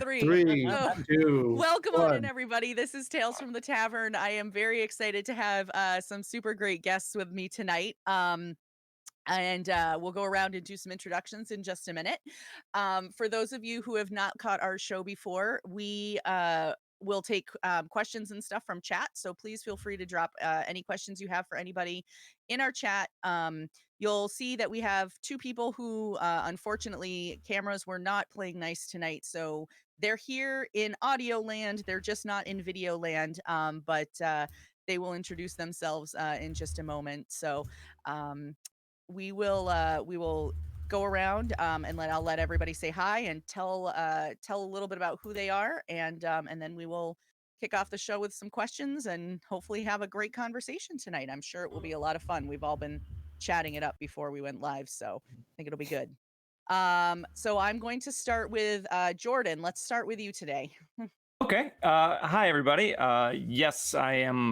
Three. Three, Oh, 2, welcome on in, 1. everybody. This is Tales from the Tavern. I am very excited to have some super great guests with me tonight. And we'll go around and do some introductions in just a minute. For those of you who have not caught our show before, we will take questions and stuff from chat. So please feel free to drop any questions you have for anybody in our chat. You'll see that we have two people who, unfortunately, cameras were not playing nice tonight. So they're here in audio land. They're just not in video land. But they will introduce themselves in just a moment. So we will go around and I'll let everybody say hi and tell a little bit about who they are, and then we will kick off the show with some questions and hopefully have a great conversation tonight. I'm sure it will be a lot of fun. We've all been chatting it up before we went live, so I think it'll be good. So I'm going to start with Jordan. Let's start with you today. Okay. Hi, everybody. Yes, I am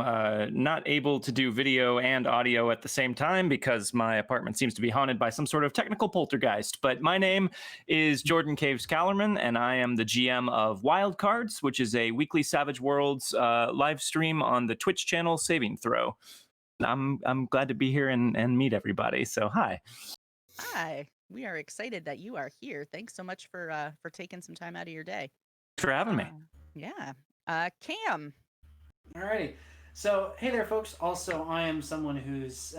not able to do video and audio at the same time because my apartment seems to be haunted by some sort of technical poltergeist. But my name is JordanCallarman, and I am the GM of Wildcards, which is a weekly Savage Worlds live stream on the Twitch channel Saving Throw. I'm glad to be here and meet everybody. So hi. Hi. We are excited that you are here. Thanks so much for taking some time out of your day. Thanks for having me. Yeah. Cam. Alrighty. So, hey there, folks. Also, I am someone whose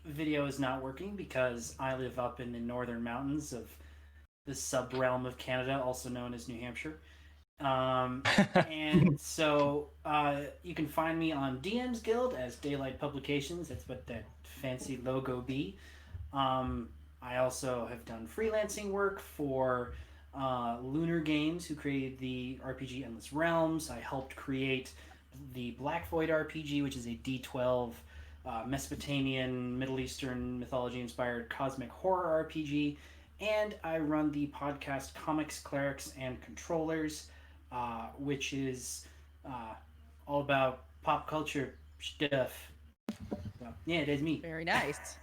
video is not working because I live up in the northern mountains of the sub-realm of Canada, also known as New Hampshire. And so you can find me on DM's Guild as DaylightPublications. That's what that fancy logo be. I also have done freelancing work for Lunar Games, who created the RPG Endless Realms. I helped create the Black Void RPG, which is a D12 Mesopotamian, Middle Eastern mythology-inspired cosmic horror RPG. And I run the podcast Comics, Clerics, and Controllers, which is all about pop culture stuff. So, yeah, that's me. Very nice.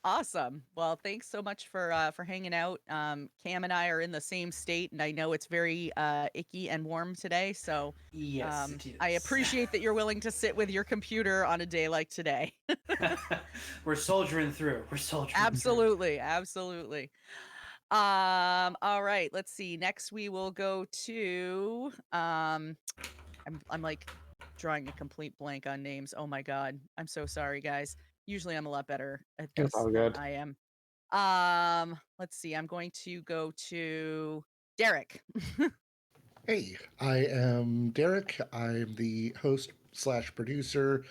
Awesome. Well, thanks so much for hanging out. Cam and I are in the same state, and I know it's very icky and warm today. So yes, it is. I appreciate that you're willing to sit with your computer on a day like today. We're soldiering through. Absolutely. All right. Let's see. Next, we will go to. I'm like drawing a complete blank on names. Oh my god. I'm so sorry, guys. Usually I'm a lot better at this than I am. Let's see. I'm going to go to Derek. Hey, I am Derek. I'm the host / producer,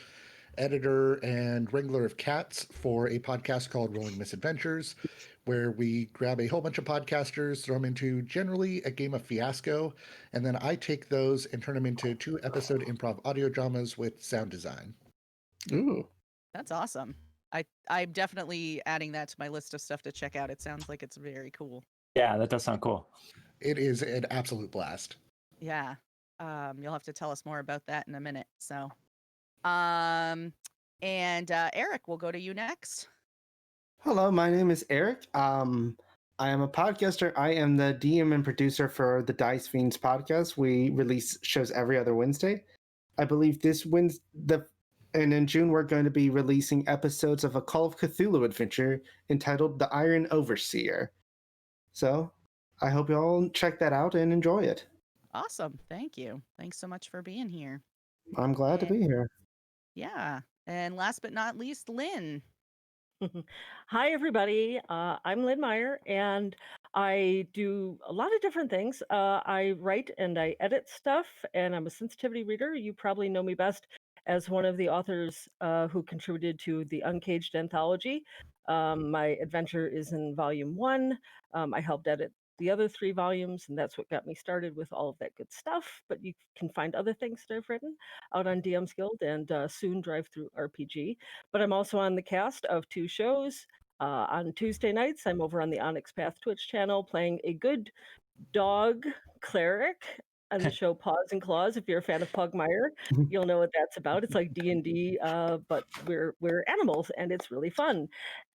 editor, and wrangler of cats for a podcast called RollingMisadventures, where we grab a whole bunch of podcasters, throw them into generally a game of Fiasco, and then I take those and turn them into 2-episode improv audio dramas with sound design. Ooh. That's awesome. I'm definitely adding that to my list of stuff to check out. It sounds like it's very cool. Yeah, that does sound cool. It is an absolute blast. Yeah. You'll have to tell us more about that in a minute. So, and Eric, we'll go to you next. Hello, my name is Eric. I am a podcaster. I am the DM and producer for the Dice Fiends podcast. We release shows every other Wednesday. I believe this Wednesday, and in June we're going to be releasing episodes of a Call of Cthulhu adventure entitled The Iron Overseer. So I hope you all check that out and enjoy it. Awesome. Thank you. Thanks so much for being here. I'm glad to be here. Yeah. And last but not least, Lynn. Hi, everybody. I'm LynneMeyer, and I do a lot of different things. I write and I edit stuff, and I'm a sensitivity reader. You probably know me best as one of the authors who contributed to the Uncaged anthology. My adventure is in volume 1. I helped edit the other 3 volumes, and that's what got me started with all of that good stuff. But you can find other things that I've written out on DM's Guild and soon Drive Through RPG. But I'm also on the cast of 2 shows. On Tuesday nights, I'm over on the Onyx Path Twitch channel playing a good dog cleric on the show Paws and Claws. If you're a fan of Pugmire, you'll know what that's about. It's like D&D, but we're animals, and it's really fun.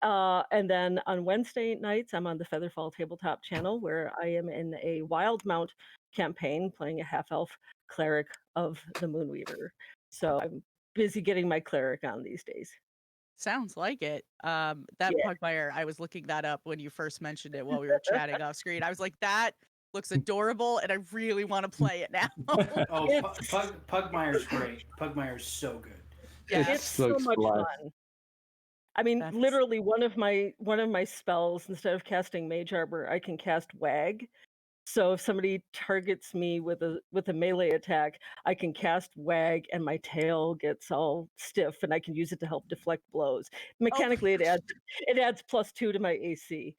And then on Wednesday nights, I'm on the Featherfall Tabletop channel, where I am in a Wild Mount campaign playing a half-elf cleric of the Moonweaver. So I'm busy getting my cleric on these days. Sounds like it. That Yeah. Pugmire, I was looking that up when you first mentioned it while we were chatting off screen. I was like, that looks adorable, and I really want to play it now. Oh, It's- Pugmire's great. Pugmire's so good. Yeah. It's so looks much fun. fun. I mean, That's- literally one of my spells, instead of casting Mage Arbor, I can cast Wag. So if somebody targets me with a melee attack, I can cast Wag, and my tail gets all stiff, and I can use it to help deflect blows. Mechanically, it adds +2 to my AC.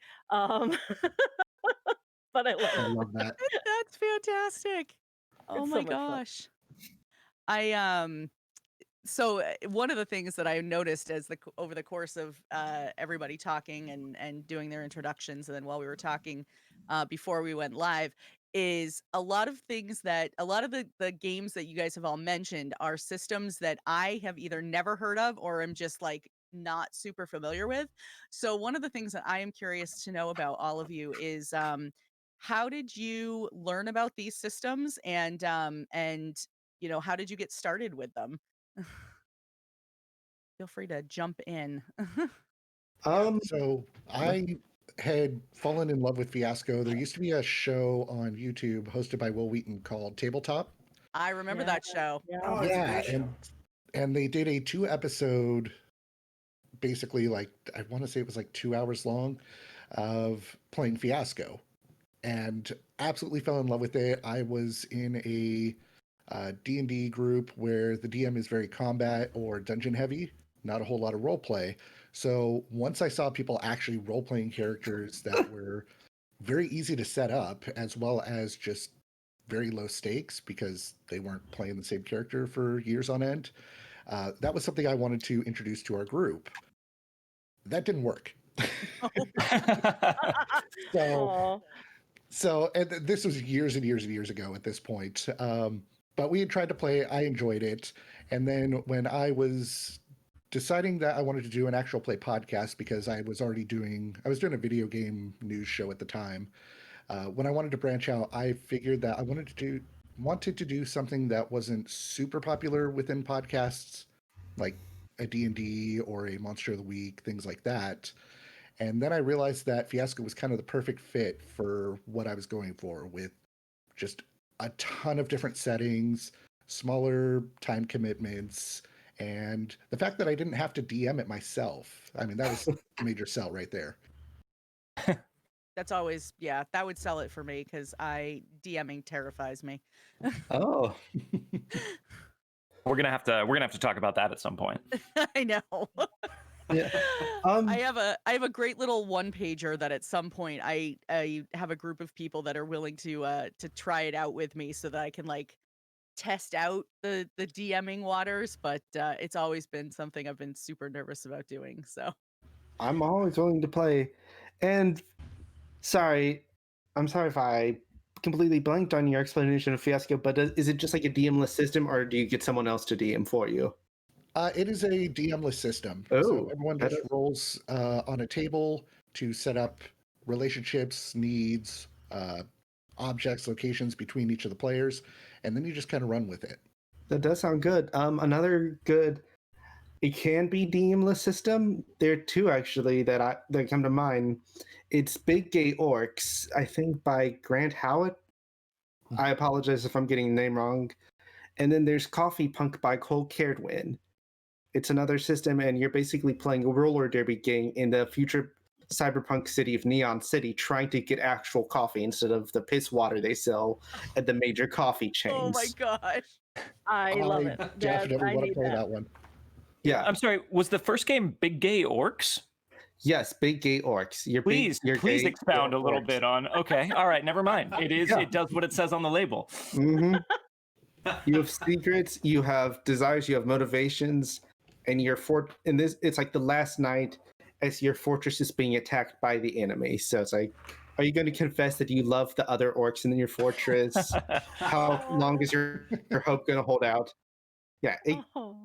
But I love I it. love that. That's fantastic. Oh It's so my much fun. gosh. So one of the things that I noticed as over the course of everybody talking and doing their introductions, and then while we were talking before we went live, is a lot of things that a lot of the games that you guys have all mentioned are systems that I have either never heard of or am just like not super familiar with. So one of the things that I am curious to know about all of you is how did you learn about these systems, and how did you get started with them? Feel free to jump in. So I had fallen in love with Fiasco. There used to be a show on YouTube hosted by Will Wheaton called Tabletop. I remember that show. Yeah. Oh, it's a Yeah, great show. and they did a 2-episode, basically, like, I want to say it was like 2 hours long, of playing Fiasco, and absolutely fell in love with it. I was in a D&D group where the DM is very combat or dungeon heavy, not a whole lot of role play. So once I saw people actually role playing characters that were very easy to set up, as well as just very low stakes because they weren't playing the same character for years on end, that was something I wanted to introduce to our group. That didn't work. So Aw. and this was years and years and years ago at this point. But we had tried to play. I enjoyed it. And then when I was deciding that I wanted to do an actual play podcast, because I was doing a video game news show at the time. When I wanted to branch out, I figured that I wanted to do something that wasn't super popular within podcasts, like a D&D or a Monster of the Week, things like that. And then I realized that Fiasco was kind of the perfect fit for what I was going for, with just a ton of different settings, smaller time commitments, and the fact that I didn't have to DM it myself. I mean, that was a major sell right there. That's always, yeah, that would sell it for me because DMing terrifies me. Oh, We're gonna have to talk about that at some point. I know. yeah. I have a great little one pager that at some point I have a group of people that are willing to try it out with me so that I can like test out the DMing waters, but it's always been something I've been super nervous about doing. So I'm always willing to play. And I'm sorry if I completely blanked on your explanation of Fiasco, but is it just like a DM-less system, or do you get someone else to DM for you? It is a DM-less system. Oh, So everyone that just is- rolls on a table to set up relationships, needs, objects, locations between each of the players, and then you just kind of run with it. That does sound good. Another good, it can be DM-less system. There are two actually that come to mind. It's Big Gay Orcs, I think by Grant Howitt. I apologize if I'm getting the name wrong. And then there's Coffee Punk by Cole Cairwin. It's another system, and you're basically playing a roller derby game in the future cyberpunk city of Neon City, trying to get actual coffee instead of the piss water they sell at the major coffee chains. oh my gosh. I love it. Definitely I want to need play that. that one. Yeah. I'm sorry, was the first game Big Gay Orcs? Yes, Big Gay Orcs. Please Gay expound a little orcs. bit on. Okay, all right, never mind. It does what it says on the label. Mm-hmm. You have secrets, you have desires, you have motivations, and it's like the last night as your fortress is being attacked by the enemy. So it's like Are you going to confess that you love the other orcs in your fortress? How long is your hope going to hold out? Yeah, Oh,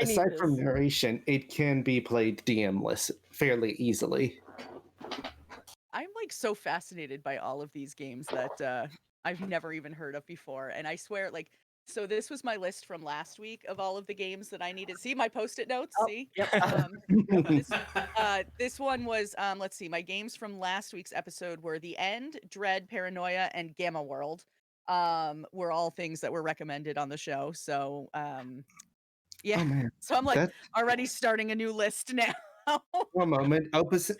I need aside from this. narration, it can be played DM-less fairly easily. I'm like so fascinated by all of these games that I've never even heard of before. And I swear, like, so this was my list from last week of all of the games that I needed. See my post-it notes? Oh, See? yep. This one was let's see, my games from last week's episode were The End, Dread, Paranoia, and Gamma World. Were all things that were recommended on the show. So yeah. Oh man, So I'm like that's already starting a new list now. one moment.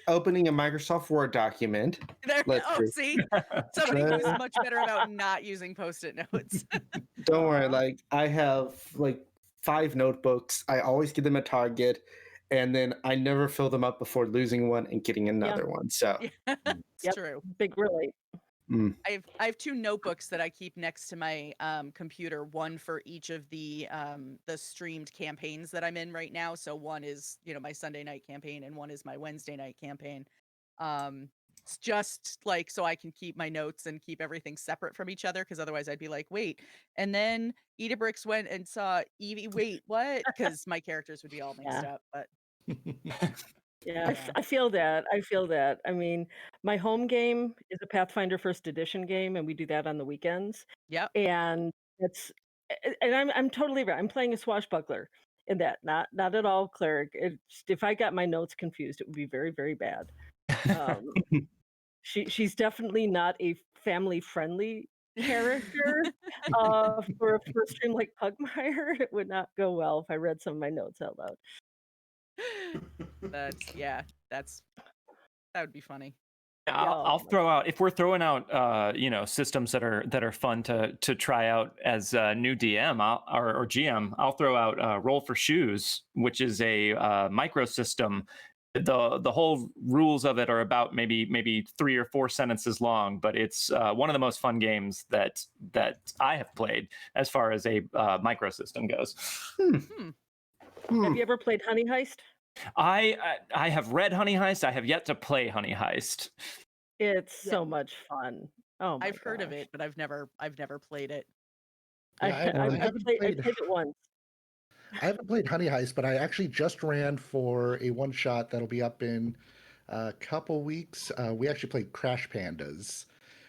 Opening a Microsoft Word document. There, Let's oh, see? Somebody who's Dread. much better about not using post-it notes. Don't worry. Aw. Like I have like 5 notebooks. I always give them a target, and then I never fill them up before losing one and getting another one. So Yeah, it's Yep. true. Big relate. I have 2 notebooks that I keep next to my computer, one for each of the streamed campaigns that I'm in right now. So one is, you know, my Sunday night campaign and one is my Wednesday night campaign. It's just like so I can keep my notes and keep everything separate from each other because otherwise I'd be like, wait, and then Edabrix went and saw Evie. Wait, what? Because my characters would be all mixed Yeah. up. But Yeah, Yeah. I feel that. I feel that. I mean, my home game is a Pathfinder First Edition game, and we do that on the weekends. Yep. And it's and I'm totally right. I'm playing a swashbuckler in that, not at all cleric. It's, if I got my notes confused, it would be very, very bad. Um, she's definitely not a family friendly character. For a first stream like Pugmire, it would not go well if I read some of my notes out loud. That would be funny. I'll my throw out if we're throwing out systems that are fun to try out as a new DM or GM. I'll throw out Roll for Shoes, which is a micro system. The whole rules of it are about maybe 3 or 4 sentences long, but it's one of the most fun games that I have played as far as a micro system goes. Have you ever played Honey Heist? I have read Honey Heist. I have yet to play Honey Heist. It's Yeah. so much fun. Oh my I've heard of gosh. it, but I've never played it. Yeah, I haven't played played. it once. I haven't played Honey Heist, but I actually just ran for a one shot that'll be up in a couple weeks. We actually played Crash Pandas,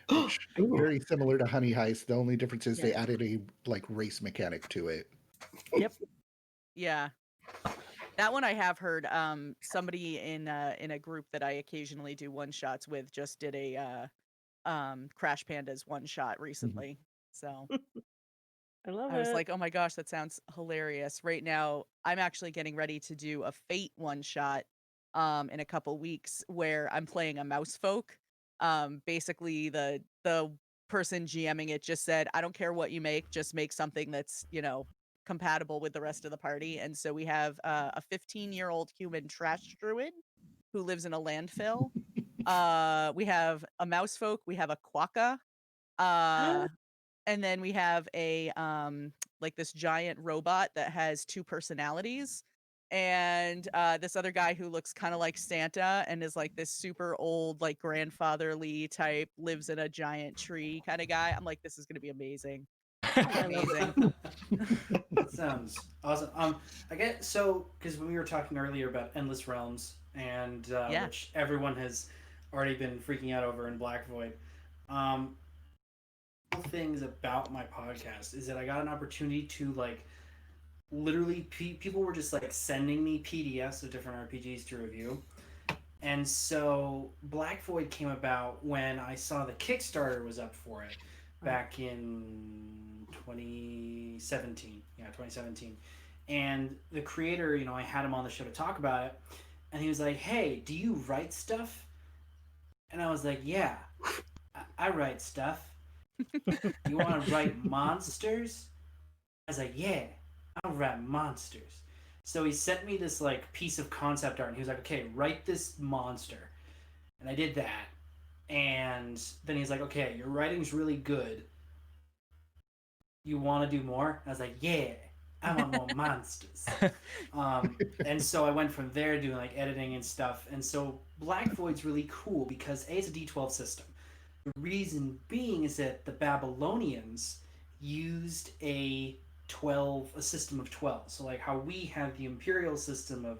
which is Ooh. very similar to Honey Heist. The only difference is they Yeah. added a like race mechanic to it. Yep. Yeah. That one I have heard. Somebody in a group that I occasionally do one shots with just did a Crash Pandas one shot recently. So I love I was it. like, oh my gosh, that sounds hilarious. Right now, I'm actually getting ready to do a Fate one shot in a couple weeks where I'm playing a mouse folk. Basically the person GMing it just said, I don't care what you make, just make something that's, you know, compatible with the rest of the party. And so we have a 15-year-old human trash druid who lives in a landfill. We have a mouse folk, we have a quokka, and then we have a like this giant robot that has 2 personalities. And this other guy who looks kind of like Santa and is like this super old, like grandfatherly type, lives in a giant tree kind of guy. I'm like, this is gonna be amazing. I love it. Amazing. That sounds awesome. I get so because when we were talking earlier about Endless Realms and Yeah. which everyone has already been freaking out over in Black Void. Things about my podcast is that I got an opportunity to like literally people were just like sending me PDFs of different RPGs to review. And so Black Void came about when I saw the Kickstarter was up for it back in 2017. Yeah, 2017. And the creator, you know, I had him on the show to talk about it. And he was like, hey, do you write stuff? And I was like, yeah, I write stuff. You want to write monsters? I was like, yeah, I'll write monsters. So he sent me this like piece of concept art and he was like, okay, write this monster. And I did that. And then he's like, okay, your writing's really good. You want to do more? I was like, yeah, I want more monsters. And so I went from there doing like editing and stuff. And so Black Void's really cool because A, it's a D12 system. The reason being is that the Babylonians used a system of 12. So like how we have the imperial system of,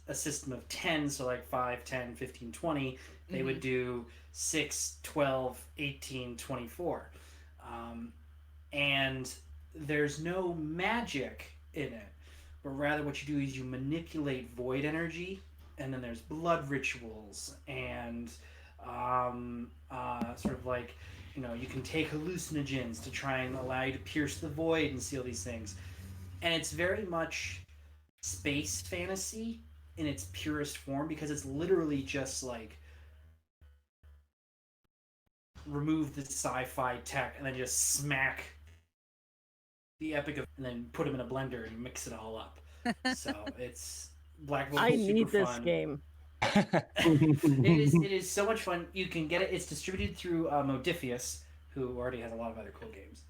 a system of 10, so like 5, 10, 15, 20, they would do 6, 12, 18, 24. And there's no magic in it, but rather what you do is you manipulate void energy, and then there's blood rituals and sort of like, you can take hallucinogens to try and allow you to pierce the void and see all these things. And it's very much space fantasy in its purest form, because it's literally just like remove the sci-fi tech and then just smack the epic of, and then put them in a blender and mix it all up. So it's Black Bolt I is super need this fun. game. It is so much fun. You can get it. It's distributed through Modifius, who already has a lot of other cool games.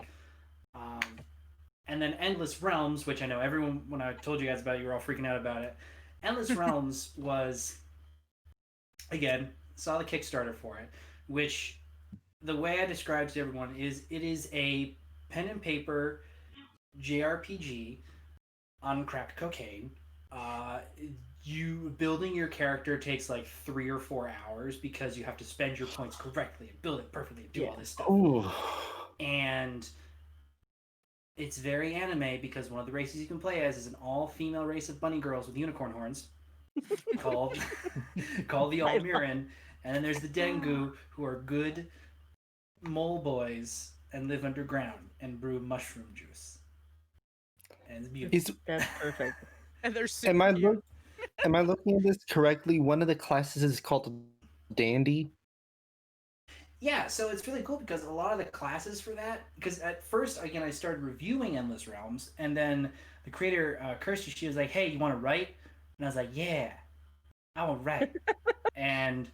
And then Endless Realms, which I know everyone, when I told you guys about it, you were all freaking out about it. Endless Realms was, again, saw the Kickstarter for it, which the way I describe to everyone is it is a pen and paper JRPG on crack cocaine. You building your character takes like 3 or 4 hours because you have to spend your points correctly and build it perfectly and do all this stuff. Ooh. And it's very anime because one of the races you can play as is an all-female race of bunny girls with unicorn horns called the Almiran. And then there's the Dengu, who are good mole boys and live underground and brew mushroom juice. And it's beautiful. That's perfect. And they're super Am I cute. am I looking at this correctly? One of the classes is called Dandy. Yeah, so it's really cool because a lot of the classes for that, because at first, again, I started reviewing Endless Realms, and then the creator, Kirsty, she was like, hey, you want to write? And I was like, yeah, I want to write. And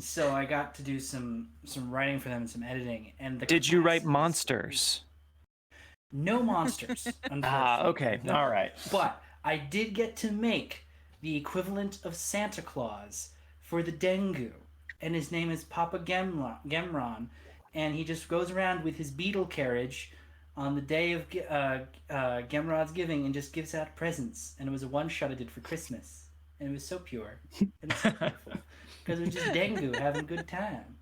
so I got to do some writing for them and some editing. And Did you write monsters? No monsters, unfortunately. Okay. No. All right. But I did get to make the equivalent of Santa Claus for the Dengu. And his name is Papa Gemron. And he just goes around with his beetle carriage on the day of Gemrod's giving and just gives out presents. And it was a one-shot I did for Christmas. And it was so pure. And so beautiful. Because it was just Dengu having a good time.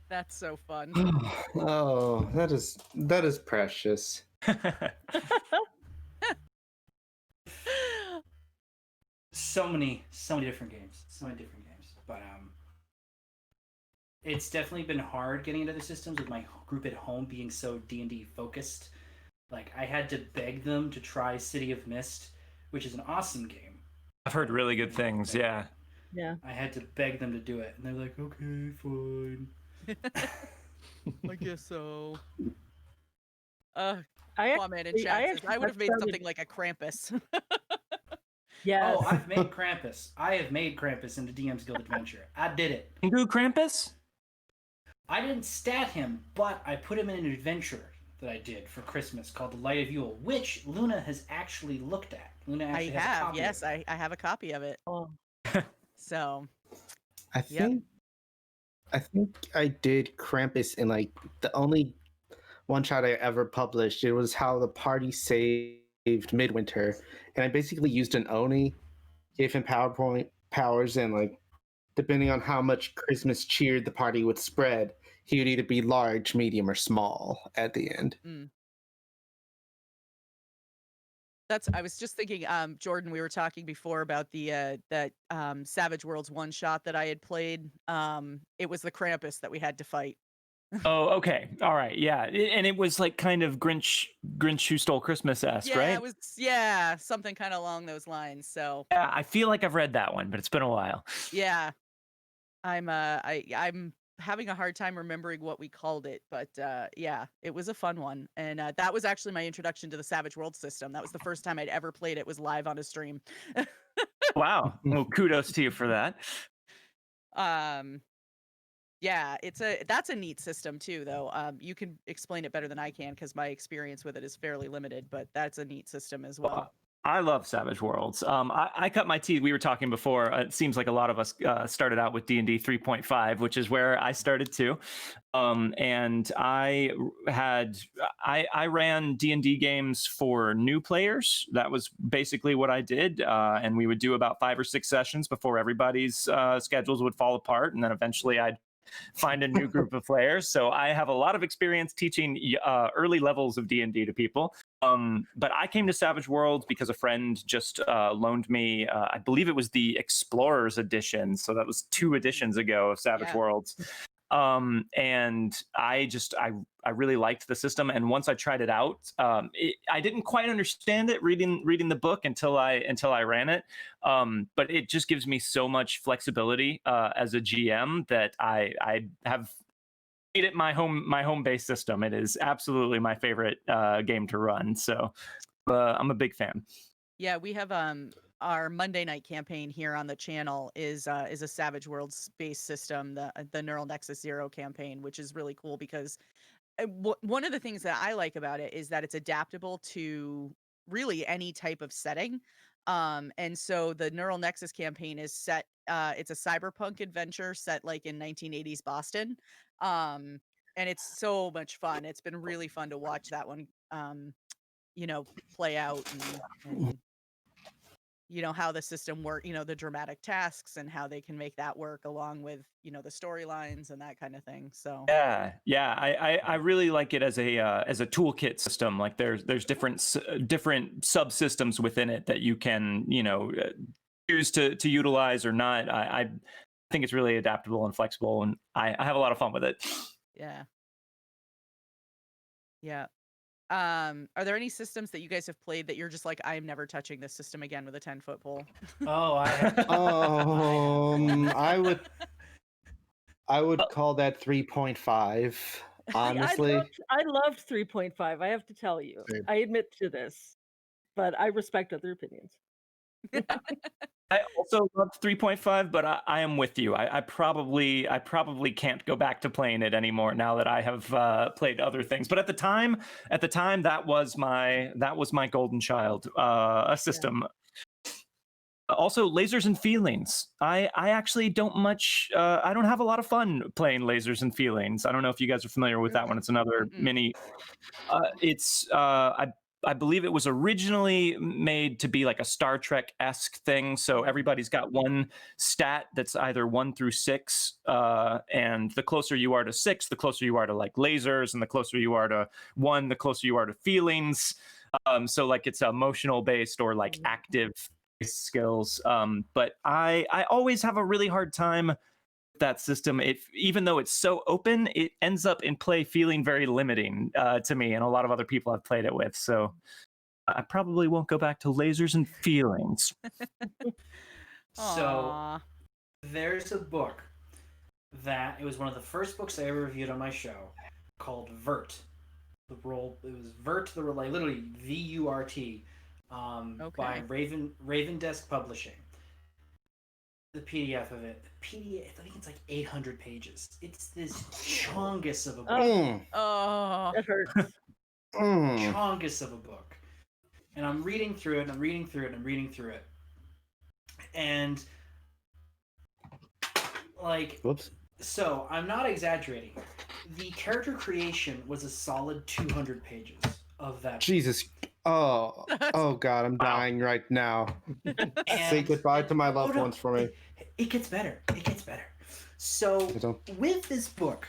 That's so fun. Oh, that is precious. So many different games. But it's definitely been hard getting into the systems with my group at home being so D&D focused. Like, I had to beg them to try City of Mist, which is an awesome game. I've heard really good things. Yeah. Yeah. I had to beg them to do it, and they're like, okay, fine. I guess so. I Aquaman in chat says, I would have made started- something like a Krampus. Yes. Oh, I've made Krampus. I have made Krampus into DM's Guild Adventure. I did it. Tengu Krampus? I didn't stat him, but I put him in an adventure that I did for Christmas called The Light of Yule, which Luna has actually looked at. Luna I actually has a have, copy yes, of it. I have a copy of it. Oh. So, I Yep. think I did Krampus in like the only one shot I ever published. It was how the party saved Midwinter, and I basically used an Oni, gave him PowerPoint powers, and like depending on how much Christmas cheer the party would spread, he would either be large, medium, or small at the end. I was just thinking, Jordan, we were talking before about the that Savage Worlds one shot that I had played. It was the Krampus that we had to fight. Oh, okay. All right. Yeah. And it was like kind of Grinch Who Stole Christmas-esque, Yeah, right? it was something kind of along those lines. So Yeah, I feel like I've read that one, but it's been a while. yeah, I'm having a hard time remembering what we called it, but yeah, it was a fun one, and that was actually my introduction to the Savage World system. That was the first time I'd ever played it. Was live on a stream. Wow. Well, kudos to you for that. Yeah, that's a neat system too, though. You can explain it better than I can because my experience with it is fairly limited, but that's a neat system as well. I love Savage Worlds. I cut my teeth. We were talking before. It seems like a lot of us started out with D&D 3.5, which is where I started too. And I ran D&D games for new players. That was basically what I did. And we would do about 5 or 6 sessions before everybody's schedules would fall apart, and then eventually I'd find a new group of players. So I have a lot of experience teaching early levels of D&D to people. But I came to Savage Worlds because a friend just loaned me, I believe it was the Explorers edition. So that was 2 editions ago of Savage Worlds. And I really liked the system. And once I tried it out, I didn't quite understand it reading the book until I ran it. But it just gives me so much flexibility as a GM that I have made it my home base system. It is absolutely my favorite game to run. So I'm a big fan. Yeah, we have our Monday night campaign here on the channel is a Savage Worlds based system, the Neural Nexus Zero campaign, which is really cool because one of the things that I like about it is that it's adaptable to really any type of setting. And so the Neural Nexus campaign is set, it's a cyberpunk adventure set like in 1980s Boston. And it's so much fun. It's been really fun to watch that one, play out and how the system work, the dramatic tasks and how they can make that work along with, the storylines and that kind of thing. So Yeah. I really like it as a toolkit system. Like there's different subsystems within it that you can choose to utilize or not. I think it's really adaptable and flexible, and I have a lot of fun with it. yeah. Are there any systems that you guys have played that you're just like, I am never touching this system again with a 10-foot pole? Oh, I have. I would call that 3.5. Honestly, I loved 3.5. I have to tell you, Same. I admit to this, but I respect other opinions. I also loved 3.5, but I am with you. I probably can't go back to playing it anymore now that I have played other things. But at the time, that was my golden child, a system. Also, Lasers and Feelings. I actually don't I don't have a lot of fun playing Lasers and Feelings. I don't know if you guys are familiar with that one. It's another mini. I believe it was originally made to be like a Star Trek-esque thing. So everybody's got one stat that's either 1 through 6. And the closer you are to 6, the closer you are to like lasers, and the closer you are to 1, the closer you are to feelings. So like it's emotional based or like active skills. But I always have a really hard time that system. Even though it's so open, it ends up in play feeling very limiting to me and a lot of other people I've played it with. So I probably won't go back to Lasers and Feelings. So there's a book that it was one of the first books I ever reviewed on my show called Vert. It was Vert, like literally VURT, by Raven Desk Publishing. The PDF of it. I think it's like 800 pages. It's this chongus of a book. That hurts. Chongus of a book. And I'm reading through it, and I'm reading through it. And like, whoops. So I'm not exaggerating. The character creation was a solid 200 pages of that. Jesus. Oh God, I'm dying right now. Say goodbye to my loved ones for me. It gets better. So with this book,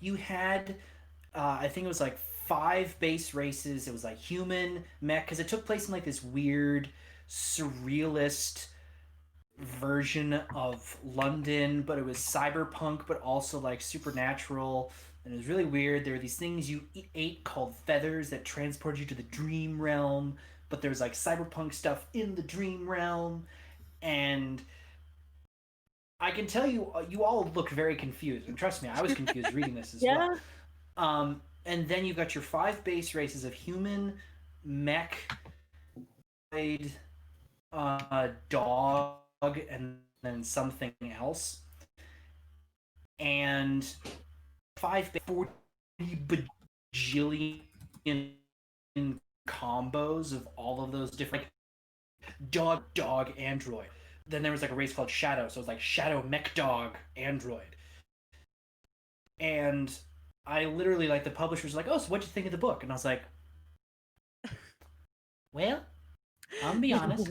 you had, I think it was like 5 base races. It was like human, mech, because it took place in like this weird, surrealist version of London, but it was cyberpunk, but also like supernatural. And it was really weird. There were these things you ate called feathers that transported you to the dream realm, but there's like cyberpunk stuff in the dream realm. And I can tell you, you all look very confused. And trust me, I was confused reading this as well. And then you got your 5 base races of human, mech, dog, and then something else. And 40 bajillion combos of all of those different dog android. Then there was like a race called Shadow, so it was like Shadow Mech Dog android. And I literally, like, the publisher was like, "Oh, so what'd you think of the book?" And I was like, "Well, I'm gonna be honest,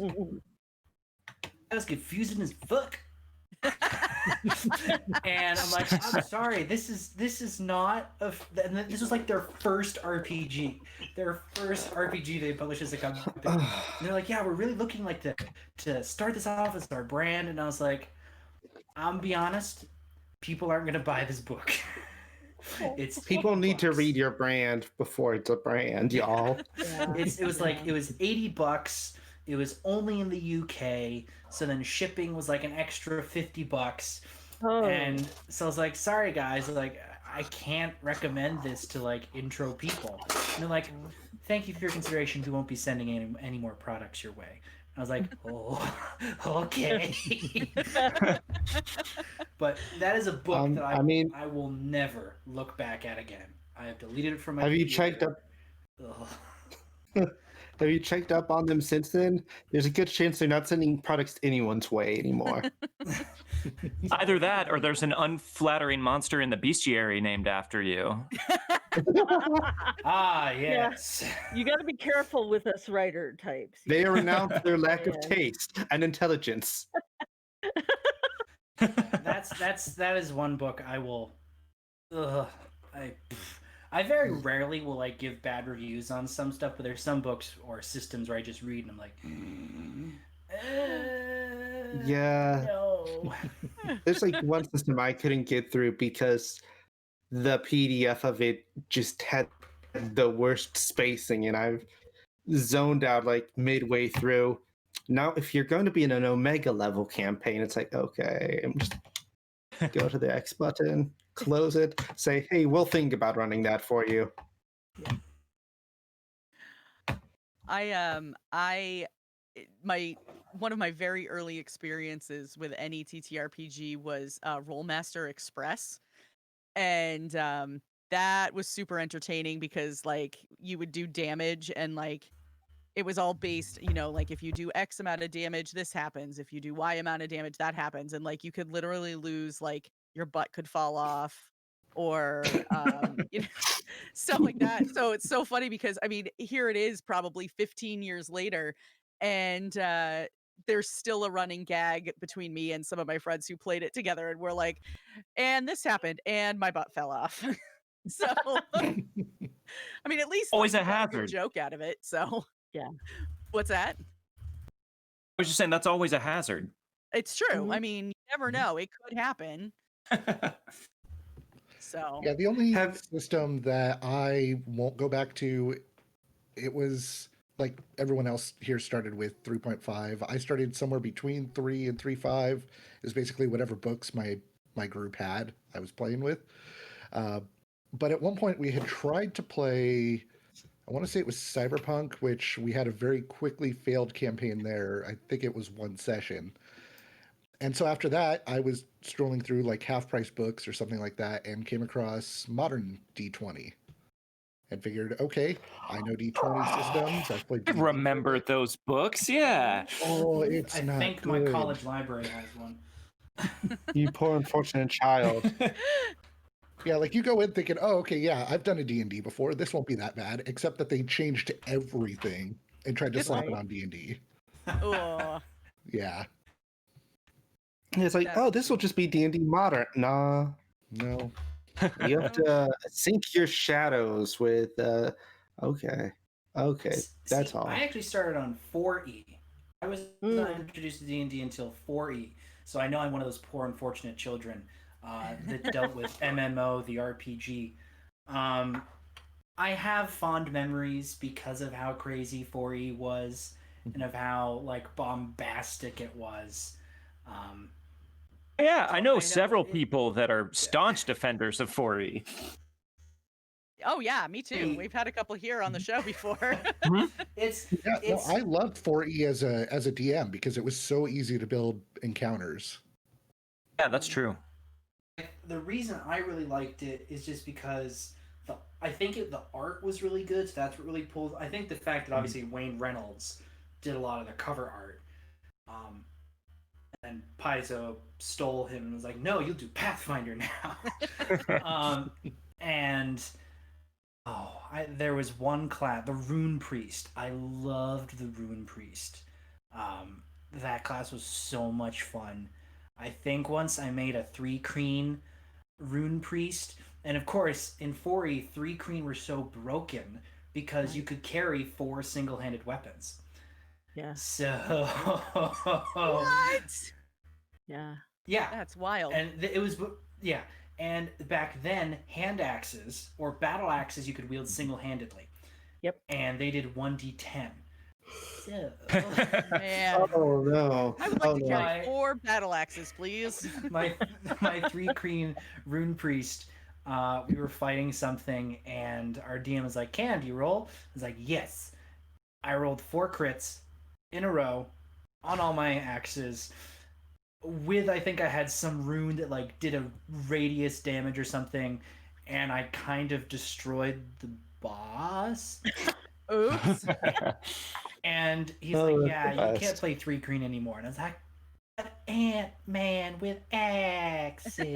I was confusing as fuck." And I'm like, "I'm sorry, this is not a." And this was like their first RPG, they published as a company. And they're like, "Yeah, we're really looking like to start this off as our brand." And I was like, "I'm gonna be honest, people aren't gonna buy this book." It's People need to $80. read your brand before it's a brand, y'all. Yeah. It was like, it was $80. It was only in the UK, so then shipping was like an extra $50. Oh. And so I was like, "Sorry guys, like, I can't recommend this to like intro people." And they're like, "Thank you for your consideration. We won't be sending any more products your way." I was like, "Oh, okay." But that is a book that I will never look back at again. I have deleted it from my Have you computer. checked up? Ugh. Have you checked up on them since then? There's a good chance they're not sending products anyone's way anymore. Either that, or there's an unflattering monster in the bestiary named after you. Ah, yes. You got to be careful with us writer types. They renounce their lack of Yeah. taste and intelligence. That is one book I will. I very rarely will like give bad reviews on some stuff, but there's some books or systems where I just read and I'm like, Yeah. no. There's like one system I couldn't get through because the PDF of it just had the worst spacing, and I've zoned out like midway through. Now, if you're going to be in an Omega level campaign, it's like, okay, I'm just go to the X button, close it, say, "Hey, we'll think about running that for you." One of my very early experiences with any TTRPG was Rollmaster Express, and that was super entertaining because like you would do damage and like it was all based, like if you do X amount of damage, this happens. If you do Y amount of damage, that happens. And like you could literally lose, like your butt could fall off or stuff like that. So it's so funny because I mean, here it is probably 15 years later, and there's still a running gag between me and some of my friends who played it together, and we're like, and this happened, and my butt fell off. So I mean, at least Always like, a you got good hazard. joke out of it. So Yeah. what's that? I was just saying that's always a hazard. It's true. Mhm. I mean, you never know. It could happen. So Yeah, the only Have- system that I won't go back to, it was like everyone else here started with 3.5. I started somewhere between 3 and 3.5. Is basically whatever books my group had I was playing with. But at one point we had tried to play, I want to say it was Cyberpunk, which we had a very quickly failed campaign there. I think it was one session. And so after that, I was strolling through like half price books or something like that and came across modern D20 and figured, okay, I know D20 systems. I've played I D&D. remember those books, yeah. Oh, it's I not think my good. college library has one. You poor unfortunate child. Yeah, like you go in thinking, oh, okay, yeah, I've done a D&D before. This won't be that bad, except that they changed everything and tried to It's slap it right. on D&D. oh, Yeah, It's like, Yeah. oh, this will just be D&D modern. Nah, no. you have to sync your shadows with. Okay, that's See, all. I actually started on 4E. I was not introduced to D&D until 4E, so I know I'm one of those poor unfortunate children that dealt with MMO, the RPG. I have fond memories because of how crazy 4E was and of how like bombastic it was. Yeah, I know I know several it- people that are staunch defenders of 4E. oh yeah, me too. We've had a couple here on the show before. It's Yeah, no, it's I loved 4E as a DM because it was so easy to build encounters. Yeah, that's true. the reason I really liked it is just because I think the art was really good, so that's what really pulled. I think the fact that obviously Wayne Reynolds did a lot of the cover art, and Paizo stole him and was like, "No, you'll do Pathfinder now." And there was one class, the Rune Priest. I loved the Rune Priest. That class was so much fun. I think once I made a 3-creen Rune Priest, and of course in 4E 3-creen were so broken because you could carry 4 single-handed weapons. Yeah. So What? Yeah. yeah, That's wild. and it was and back then hand axes or battle axes you could wield single-handedly. Yep. And they did 1d10. So Man. Oh no! I would like to no. carry 4 battle axes, please. my 3-creen Rune Priest, we were fighting something, and our DM was like, "Can you roll?" I was like, "Yes." I rolled 4 crits in a row on all my axes. I think I had some rune that like did a radius damage or something, and I kind of destroyed the boss. Oops. And he's Oh, like, that's "Yeah, the you can't best. play 3-creen anymore." And I was like, "Ant-Man with axes."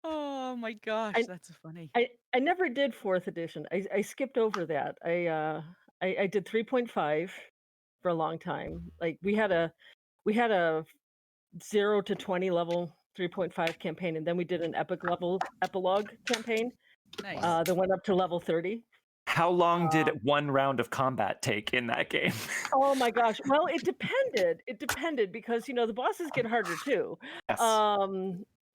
Oh my gosh, I- that's funny. I never did 4th edition. I skipped over that. I did 3.5 for a long time. Like we had a 0 to 20 level 3.5 campaign, and then we did an epilogue campaign Nice. that went up to level 30. How long did one round of combat take in that game? Oh my gosh. Well, it depended. It depended because the bosses get harder too. Yes.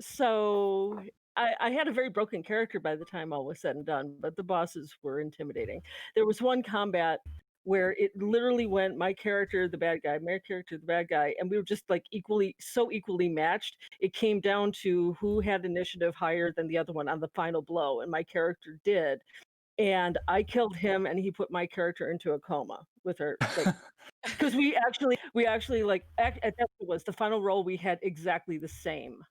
So I had a very broken character by the time all was said and done, but the bosses were intimidating. There was one combat where it literally went my character, the bad guy, my character, the bad guy, and we were just like equally matched. It came down to who had initiative higher than the other one on the final blow, and my character did. And I killed him, and he put my character into a coma with her, because we actually like at that was the final roll. We had exactly the same.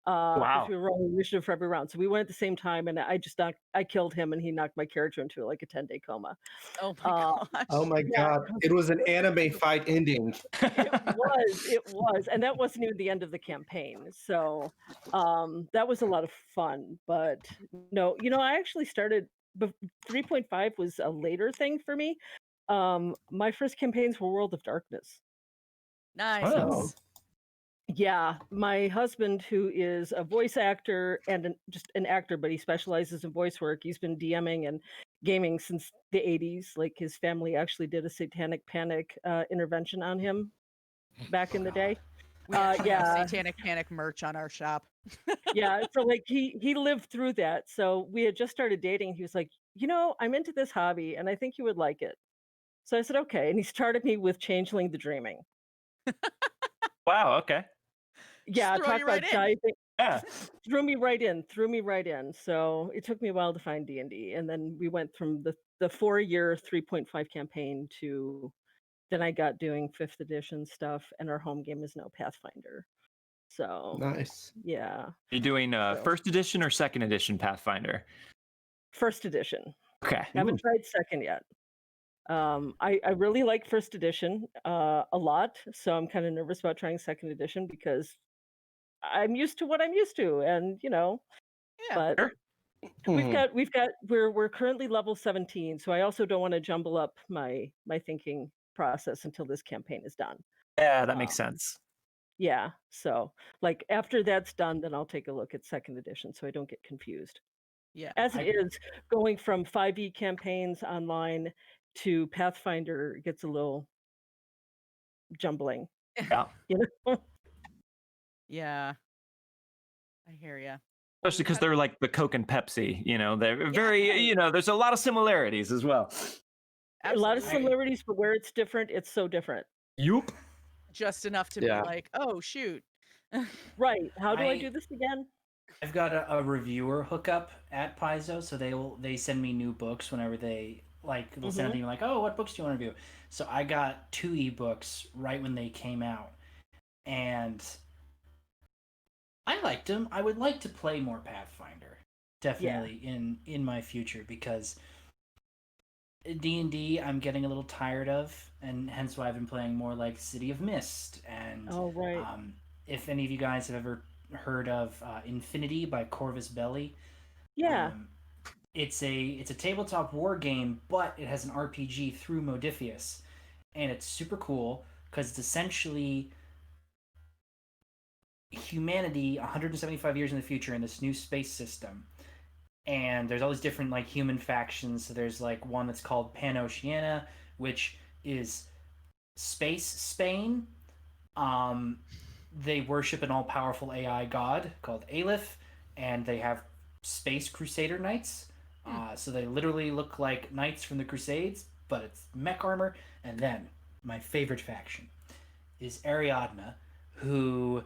Wow. Because we were rolling initiative for every round, so we went at the same time, and I killed him, and he knocked my character into like a 10-day coma. Oh my gosh. Oh my god! It was an anime fight ending. It was, and that wasn't even the end of the campaign. So that was a lot of fun. But no, I actually started. 3.5 was a later thing for me. My first campaigns were World of Darkness. Nice. Oh. Yeah, my husband, who is a voice actor and just an actor, but he specializes in voice work. He's been DMing and gaming since the 80s. Like his family actually did a satanic panic intervention on him back in the day. We actually have yeah. Satanic Panic merch on our shop. Yeah, so like he lived through that. So we had just started dating. He was like, I'm into this hobby and I think you would like it. So I said, okay. And he started me with Changeling the Dreaming. Wow. Okay. Yeah, Just throw talk you about right in. diving. Yeah. Threw me right in. So it took me a while to find D&D, and then we went from the 4-year 3.5 campaign to then I got doing 5th edition stuff, and our home game is now Pathfinder. So Nice. yeah, You're doing So- 1st edition or 2nd edition Pathfinder? 1st edition. Okay. Haven't tried 2nd yet. I really like 1st edition a lot, so I'm kind of nervous about trying 2nd edition because I'm used to what I'm used to, and Yeah. but Sure. we're currently level 17, so I also don't want to jumble up my thinking process until this campaign is done. Yeah, that makes sense. Yeah, so like after that's done, then I'll take a look at 2nd edition so I don't get confused. Yeah. As it is, going from 5e campaigns online to Pathfinder gets a little jumbling. Yeah. Yeah. I hear you. Especially because they're like the Coke and Pepsi, they're very, Yeah. there's a lot of similarities as well. A lot of Absolutely. similarities, but where it's different, it's so different. Yup. Just enough to Yeah. be like, oh shoot. Right. How do I I- do this again? I've got a reviewer hookup at Paizo, so they send me new books whenever they'll send me like, oh, what books do you want to review? So I got 2 ebooks right when they came out, and I liked them. I would like to play more Pathfinder, definitely in my future, because D&D I'm getting a little tired of, and hence why I've been playing more like City of Mist. And Oh, right. if any of you guys have ever heard of Infinity by Corvus Belli, Yeah. it's a tabletop war game, but it has an RPG through Modiphius, and it's super cool because it's essentially humanity 175 years in the future in this new space system. And there's all these different like human factions. So there's like one that's called Pan-Oceania, which is space Spain. They worship an all-powerful AI god called Aleph, and they have space crusader knights. So they literally look like knights from the Crusades, but it's mech armor. And then my favorite faction is Ariadna, who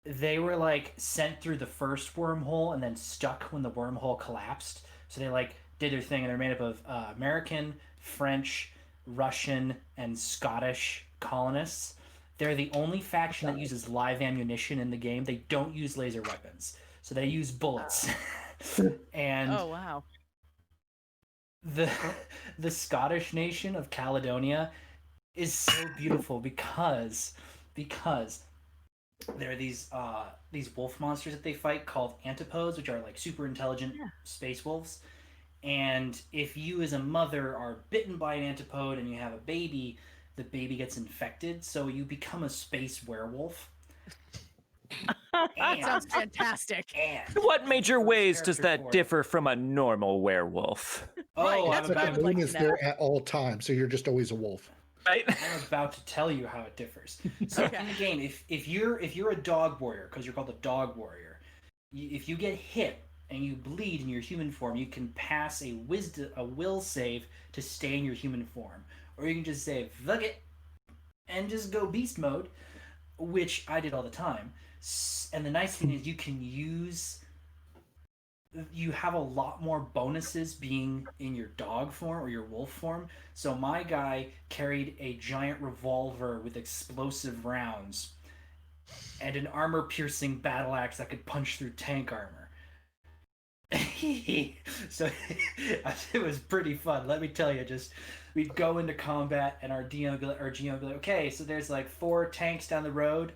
they were like sent through the first wormhole and then stuck when the wormhole collapsed. So they like did their thing, and they're made up of American, French, Russian, and Scottish colonists. They're the only faction that uses live ammunition in the game. They don't use laser weapons, so they use bullets. And Oh wow. the Scottish nation of Caledonia is so beautiful because there are these wolf monsters that they fight called antipodes, which are like super intelligent space wolves. And if you as a mother are bitten by an antipode and you have a baby, the baby gets infected, so you become a space werewolf. That sounds fantastic. And What major ways does character for that it. differ from a normal werewolf? Oh, Right, that's I'm what I about, would like Moon to is know. there at all times, so you're just always a wolf. Right? I'm about to tell you how it differs. So Okay. in the game, if you're a dog warrior, because you're called a dog warrior, if you get hit and you bleed in your human form, you can pass a will save to stay in your human form, or you can just say fuck it and just go beast mode, which I did all the time. And the nice thing is you have a lot more bonuses being in your dog form or your wolf form. So my guy carried a giant revolver with explosive rounds and an armor-piercing battle axe that could punch through tank armor. So it was pretty fun. Let me tell you, just we'd go into combat and our GM would be like, okay, so there's like 4 tanks down the road,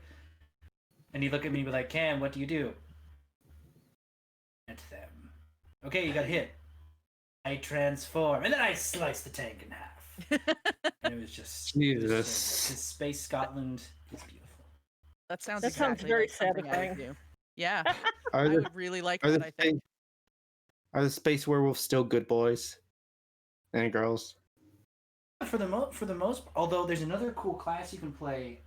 and he'd look at me and be like, Cam, what do you do? At them. Okay, you got hit. I transform, and then I slice the tank in half. And it was just Jesus. This space Scotland is beautiful. That sounds That sounds exactly very like something I would satisfying. do. Yeah, Are I the, would really like are that. the I think. Are the space werewolves still good boys and girls? For the most, although there's another cool class you can play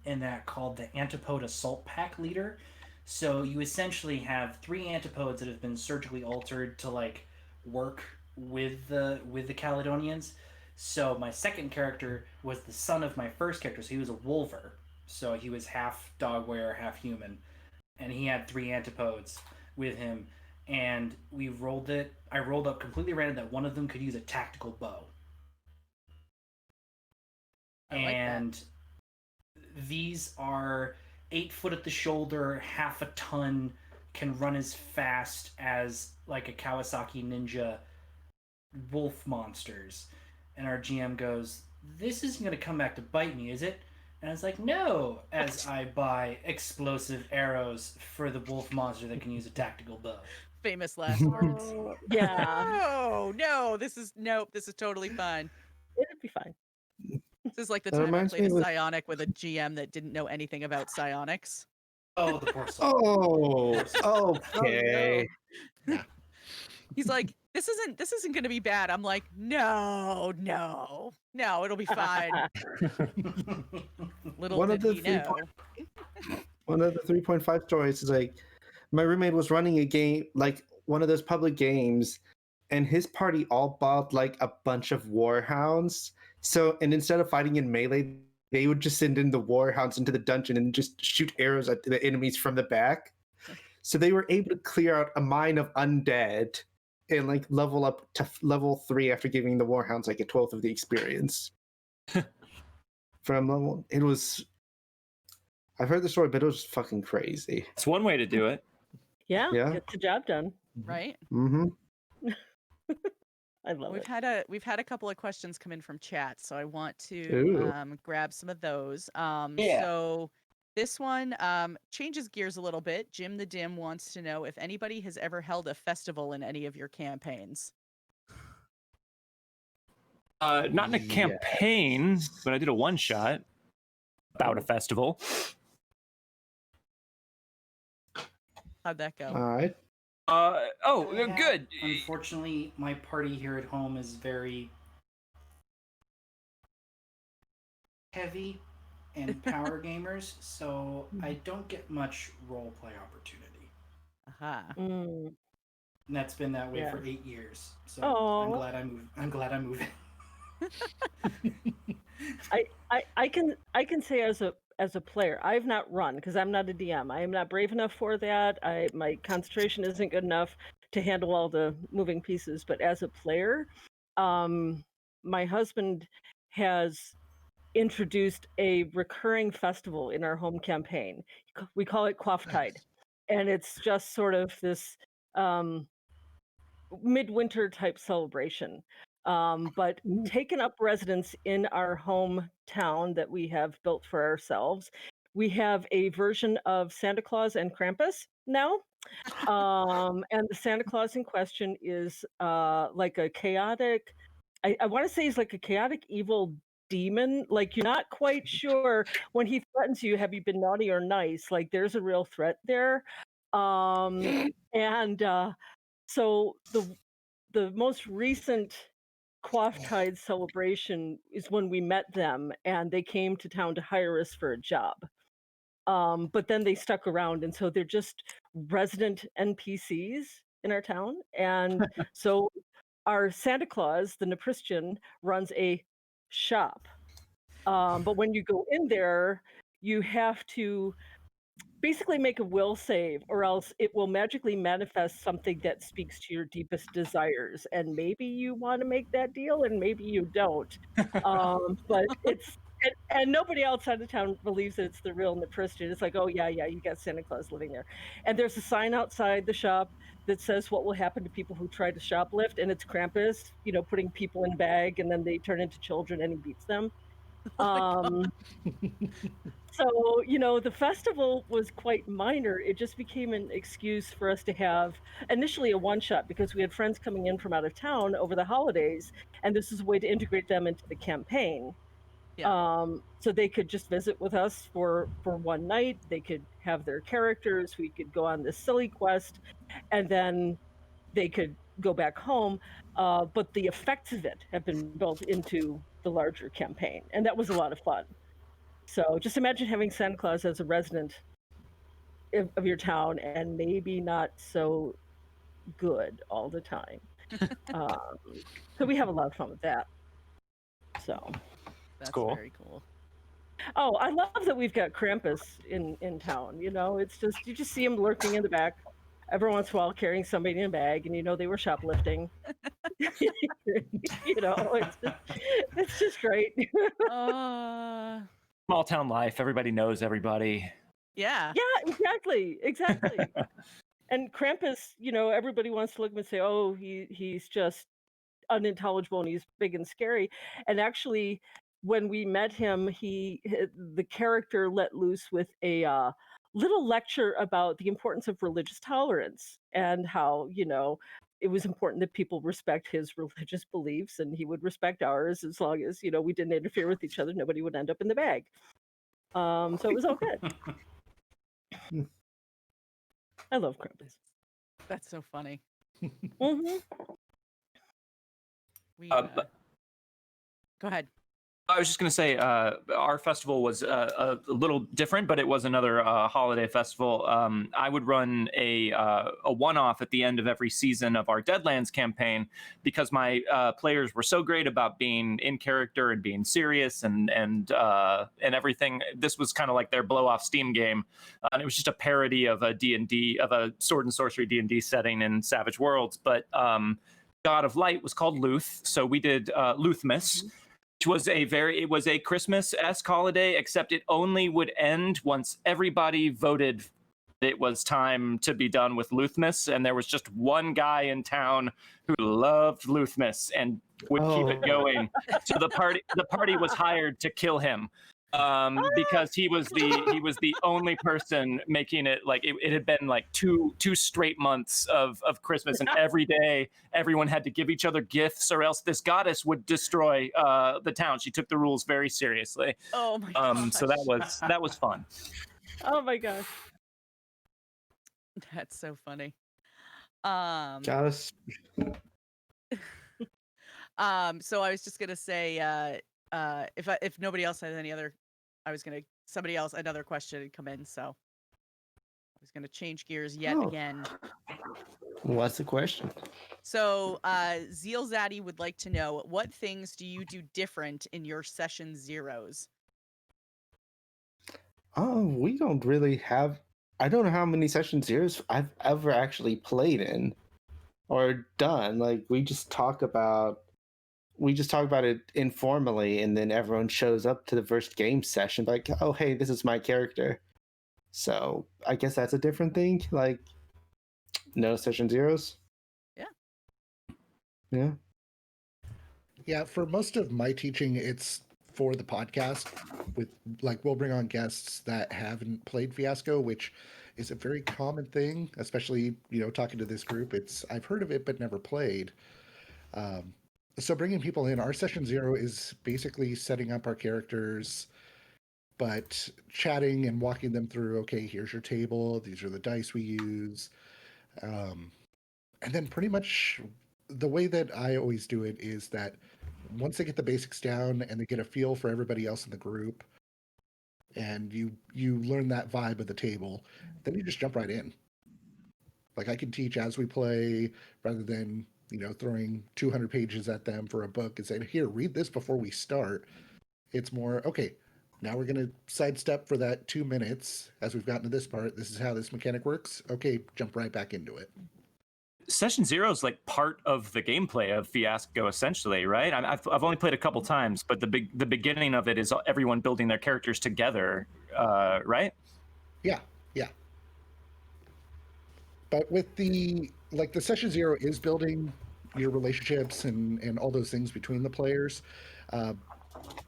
in that called the Antipode Assault Pack Leader. So you essentially have 3 antipodes that have been surgically altered to like work with the Caledonians. So my second character was the son of my first character, so he was a wolver. So he was half dog wearer, half human, and he had 3 antipodes with him. And we rolled it. I rolled up completely random that one of them could use a tactical bow. I like that. And these are 8 foot at the shoulder, half a ton, can run as fast as like a Kawasaki Ninja wolf monsters. And our GM goes, this isn't going to come back to bite me, is it? And I was like, no, as I buy explosive arrows for the wolf monster that can use a tactical bow. Famous last words. Yeah, No, this is totally fine. it'd be fine. This is like the That time I reminds played a me with- psionic with a GM that didn't know anything about psionics. Oh, the poor soul. Oh, okay. He's like, this isn't going to be bad. I'm like, no, it'll be fine. Little One did of the he know. One of the 3.5 stories is like, my roommate was running a game, like one of those public games, and his party all bought like a bunch of warhounds. So, and instead of fighting in melee, they would just send in the warhounds into the dungeon and just shoot arrows at the enemies from the back. So they were able to clear out a mine of undead and like level up to level 3 after giving the warhounds like a 12th of the experience. From level, it was. I've heard the story, but it was fucking crazy. It's one way to do it. Yeah, Yeah. gets the job done. Right? Mm-hmm. I love We've had a couple of questions come in from chat, so I want to Ooh. grab some of those. Yeah. So this one changes gears a little bit. Jim the Dim wants to know if anybody has ever held a festival in any of your campaigns. Not in a campaign, but I did a one shot about a festival. How'd that go? All right. Good. Unfortunately, my party here at home is very heavy and power gamers, so I don't get much role play opportunity. Aha. Mm. And that's been that way Yeah. for 8 years. So Aw. I'm glad I moved. I can say as a player, I've not run because I'm not a DM. I am not brave enough for that. My concentration isn't good enough to handle all the moving pieces. But as a player, my husband has introduced a recurring festival in our home campaign. We call it Quafftide, and it's just sort of this midwinter type celebration. But taken up residence in our hometown that we have built for ourselves. We have a version of Santa Claus and Krampus now. And the Santa Claus in question is like a chaotic, I want to say he's like a chaotic evil demon. Like you're not quite sure when he threatens you, have you been naughty or nice? Like there's a real threat there. And so the most recent Quafftide celebration is when we met them and they came to town to hire us for a job. But then they stuck around, and so they're just resident NPCs in our town. And so our Santa Claus, the Napristian, runs a shop. But when you go in there, you have to basically make a will save, or else it will magically manifest something that speaks to your deepest desires. And maybe you want to make that deal, and maybe you don't. But it's and nobody outside of town believes that it's the real Napristian. It's like, oh yeah, you got Santa Claus living there. And there's a sign outside the shop that says what will happen to people who try to shoplift, and it's Krampus, putting people in a bag, and then they turn into children, and he beats them. So, the festival was quite minor. It just became an excuse for us to have initially a one-shot because we had friends coming in from out of town over the holidays, and this is a way to integrate them into the campaign. Yeah. So they could just visit with us for one night. They could have their characters. We could go on this silly quest, and then they could go back home. But the effects of it have been built into the larger campaign, and that was a lot of fun. So just imagine having Santa Claus as a resident of your town and maybe not so good all the time. So we have a lot of fun with that. So That's cool. very cool. Oh, I love that we've got Krampus in town. It's just you just see him lurking in the back every once in a while carrying somebody in a bag, and they were shoplifting. It's just great. Small town life. Everybody knows everybody. Yeah. Yeah, exactly. And Krampus, everybody wants to look at him and say, oh, he's just unintelligible and he's big and scary. And actually, when we met him, the character let loose with a little lecture about the importance of religious tolerance and how, it was important that people respect his religious beliefs and he would respect ours as long as, we didn't interfere with each other. Nobody would end up in the bag. So it was all good. I love Krampus. That's so funny. Mm-hmm. Go ahead. I was just going to say our festival was a little different, but it was another holiday festival. I would run a one-off at the end of every season of our Deadlands campaign because my players were so great about being in character and being serious and everything. This was kind of like their blow-off Steam game, and it was just a parody of a D&D, of a sword and sorcery D&D setting in Savage Worlds. But God of Light was called Luth, so we did Luthmas. It was a Christmas-esque holiday, except it only would end once everybody voted it was time to be done with Luthmas, and there was just one guy in town who loved Luthmas and would keep it going. So the party was hired to kill him, because he was the only person making it. Like it had been like two straight months of Christmas, and every day everyone had to give each other gifts, or else this goddess would destroy the town. She took the rules very seriously. Oh my gosh. So that was fun. Oh my gosh. That's so funny. Goddess. So I was just gonna say, if nobody else has any other, another question had come in, so I was gonna change gears yet again. What's the question? So Zeal Zaddy would like to know, what things do you do different in your session zeros? Oh, we don't really have. I don't know how many session zeros I've ever actually played in or done. Like we just talk about it informally, and then everyone shows up to the first game session like, oh hey, this is my character. So I guess that's a different thing. Like no session zeros. Yeah. Yeah, for most of my teaching, it's for the podcast. With like, we'll bring on guests that haven't played Fiasco, which is a very common thing, especially talking to this group. I've heard of it but never played. So bringing people in, our session zero is basically setting up our characters, but chatting and walking them through. Okay, here's your table. These are the dice we use, and then pretty much the way that I always do it is that once they get the basics down and they get a feel for everybody else in the group, and you learn that vibe of the table, then you just jump right in. Like I can teach as we play rather than throwing 200 pages at them for a book and saying, here, read this before we start. It's more, okay, now we're going to sidestep for that 2 minutes as we've gotten to this part. This is how this mechanic works. Okay, jump right back into it. Session zero is like part of the gameplay of Fiasco, essentially, right? I've only played a couple times, but the beginning of it is everyone building their characters together, right? Yeah. But with the session zero is building your relationships and all those things between the players.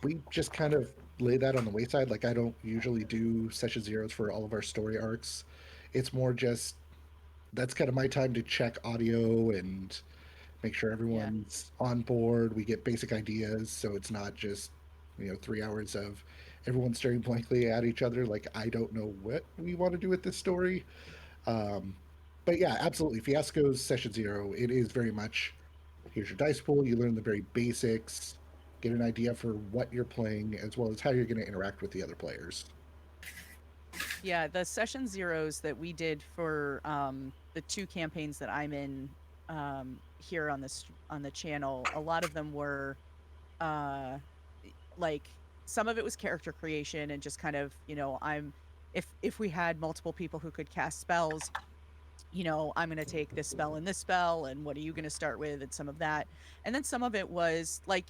We just kind of lay that on the wayside. Like I don't usually do session zeros for all of our story arcs. It's more just that's kind of my time to check audio and make sure everyone's on board. We get basic ideas, so it's not just 3 hours of everyone staring blankly at each other like I don't know what we want to do with this story. But yeah, absolutely, Fiasco's session zero, it is very much here's your dice pool. You learn the very basics, get an idea for what you're playing, as well as how you're going to interact with the other players. Yeah, the session zeros that we did for the 2 campaigns that I'm in here on the channel, a lot of them were like some of it was character creation and just kind of if we had multiple people who could cast spells, I'm going to take this spell and this spell, and what are you going to start with, and some of that. And then some of it was like,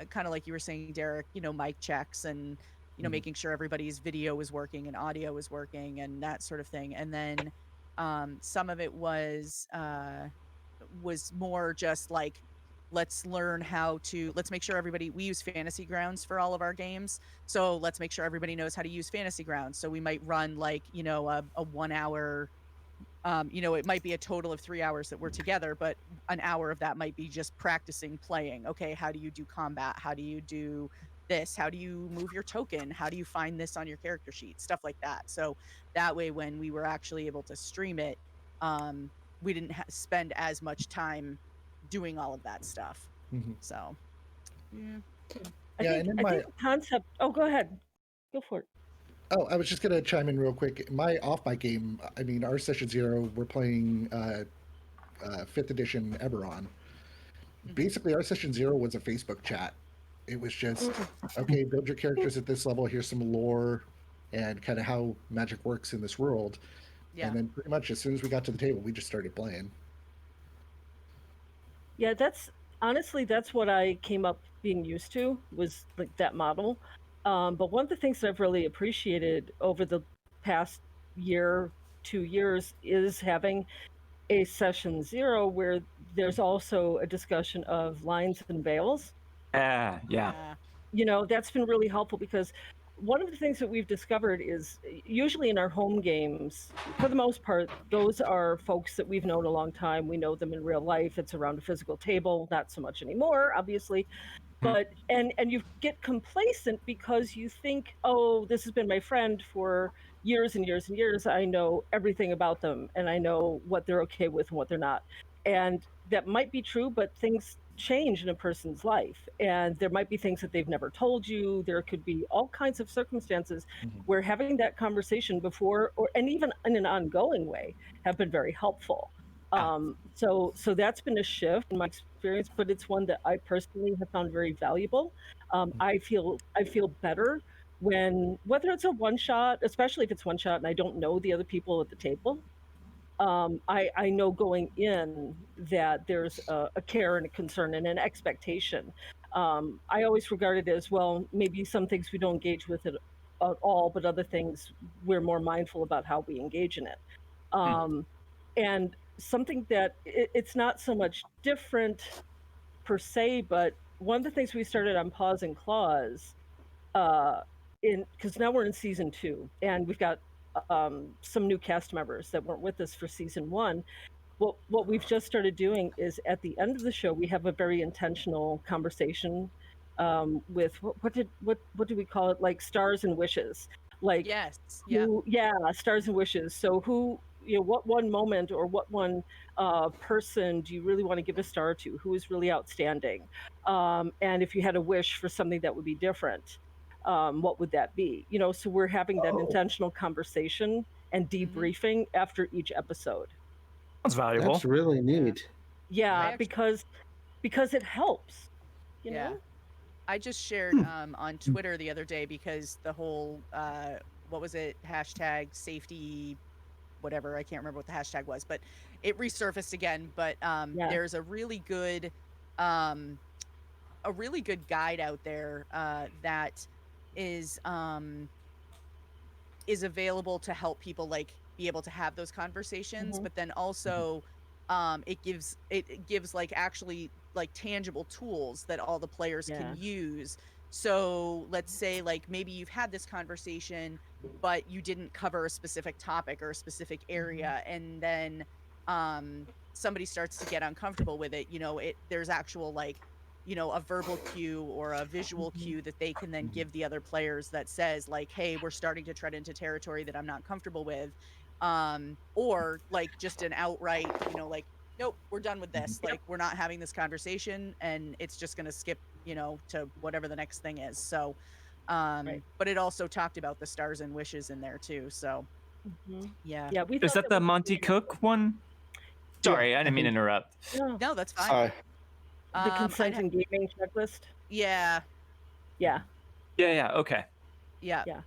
kind of like you were saying, Derek, mic checks and, making sure everybody's video was working and audio was working and that sort of thing. And then some of it was more just like, let's make sure we use Fantasy Grounds for all of our games. So let's make sure everybody knows how to use Fantasy Grounds. So we might run like, a 1 hour, it might be a total of 3 hours that we're together, but an hour of that might be just practicing playing. Okay, how do you do combat? How do you do this? How do you move your token? How do you find this on your character sheet? Stuff like that. So that way, when we were actually able to stream it, we didn't spend as much time doing all of that stuff. Mm-hmm. So, I think the concept. Oh, go ahead. Go for it. Oh, I was just going to chime in real quick. My game, I mean, our session zero, we're playing 5th edition Eberron. Basically, our session zero was a Facebook chat. It was just, okay, build your characters at this level. Here's some lore and kind of how magic works in this world. Yeah. And then pretty much as soon as we got to the table, we just started playing. Yeah, that's what I came up being used to was like that model. But one of the things that I've really appreciated over the past year, 2 years, is having a session 0 where there's also a discussion of lines and veils. Yeah. Yeah. That's been really helpful because one of the things that we've discovered is usually in our home games, for the most part, those are folks that we've known a long time. We know them in real life. It's around a physical table, not so much anymore, obviously. Hmm. But and you get complacent because you think, oh, this has been my friend for years and years and years. I know everything about them and I know what they're okay with and what they're not. And that might be true, but things change in a person's life. And there might be things that they've never told you. There could be all kinds of circumstances Mhm. where having that conversation before or and even in an ongoing way have been very helpful. Ah. So that's been a shift in my experience, but it's one that I personally have found very valuable. I feel better when whether it's a one shot, especially if it's one shot and I don't know the other people at the table. I know going in that there's a care and a concern and an expectation. I always regard it as well. Maybe some things we don't engage with at all, but other things we're more mindful about how we engage in it. Hmm. Um, and something that it's not so much different per se, but one of the things we started on Pause and Clause, uh, in because now we're in season 2, and we've got some new cast members that weren't with us for season 1. What we've just started doing is at the end of the show, we have a very intentional conversation with what do we call it? Like stars and wishes. Like Yes. Yeah. stars and wishes. So what one moment or what one person do you really want to give a star to? Who is really outstanding? And if you had a wish for something that would be different, what would that be? So we're having that Oh, intentional conversation and Hmm. debriefing after each episode. That's that's valuable. really Yeah. neat. I Yeah, actually. because it helps, you Yeah. know? I just shared Hmm. on Twitter the other day because the whole what was it, hashtag safety whatever, I can't remember what the hashtag was, but it resurfaced again. But Yeah. there's um a really good guide out there that is um is available to help people like be able to have those conversations, Mhm. but then Mhm. also it gives like actually like tangible tools that all the players can Yeah. use. So let's say like maybe you've had this conversation but you didn't cover a specific topic or a specific Mhm. area, and then somebody starts to get uncomfortable with it, there's actual like a verbal cue or a visual Mhm. cue that they can then Mhm. give the other players that says like, "Hey, we're starting to tread into territory that I'm not comfortable with." Or like just an outright, like, "Nope, we're done with Mhm. this. Yep. Like, we're not having this conversation and it's just going to skip, to whatever the next thing is." So, Right. but it also talked about the stars and wishes in there too. So, Mhm. yeah. Yeah, we Is thought that that the was Monty really helpful. Cook one? Yeah, Sorry, I I didn't mean to think. interrupt. No, No, that's fine. Sorry. the I'd consent and gaming checklist. yeah, Yeah, Yeah. Okay. yeah, yeah.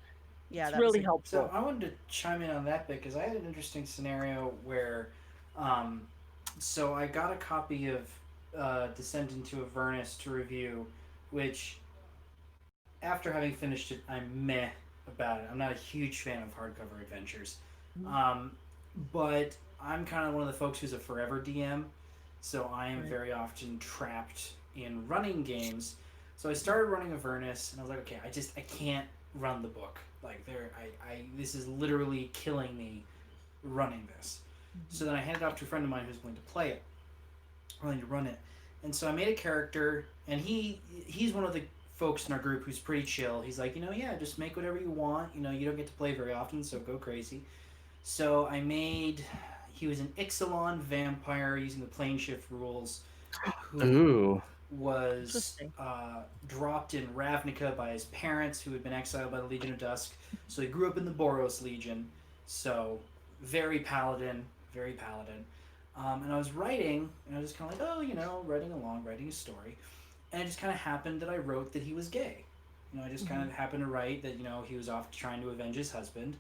yeah, It's that was really a So helpful. I wanted to chime in on that bit because I had an interesting scenario where, um, so I got a copy of Descent into Avernus to review, which after having finished it, I'm meh about it. I'm not a huge fan of hardcover adventures, Mhm. um, but I'm kind of one of the folks who's a forever DM, so I am Right. very often trapped in running games. So I started running Avernus, and I was like, okay, I can't run the book. Like this is literally killing me running this. So Mhm. then I handed it off to a friend of mine who's willing to play it, willing to run it. And so I made a character, and he's one of the folks in our group who's pretty chill. He's like, yeah, just make whatever you want. You don't get to play very often, so go crazy. So I made. He was an Ixalan vampire using the plane shift rules, who Ooh. was Interesting. dropped in Ravnica by his parents, who had been exiled by the Legion of Dusk. So he grew up in the Boros Legion. So very paladin, very paladin. And I was writing, and I was just kind of like, oh, writing along, writing a story. And it just kind of happened that I wrote that he was gay. I just kind Mhm. of happened to write that he was off trying to avenge his husband,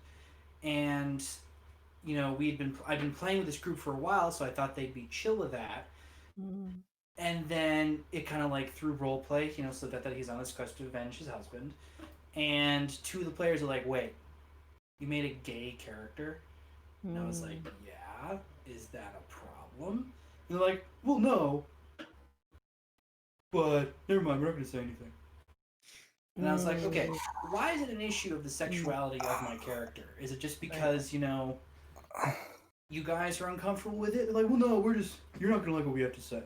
and I'd been playing with this group for a while, so I thought they'd be chill with that. Mhm. And then it kind of like through role play, so that he's on this quest to avenge his husband. And two of the players are like, wait, you made a gay character? And I was like, yeah, is that a problem? And they're like, well, no. But never mind, we're not going to say anything. And I was like, okay, why is it an issue of the sexuality of my character? Is it just because, you guys are uncomfortable with it? They're like, well, no, you're not going to like what we have to say.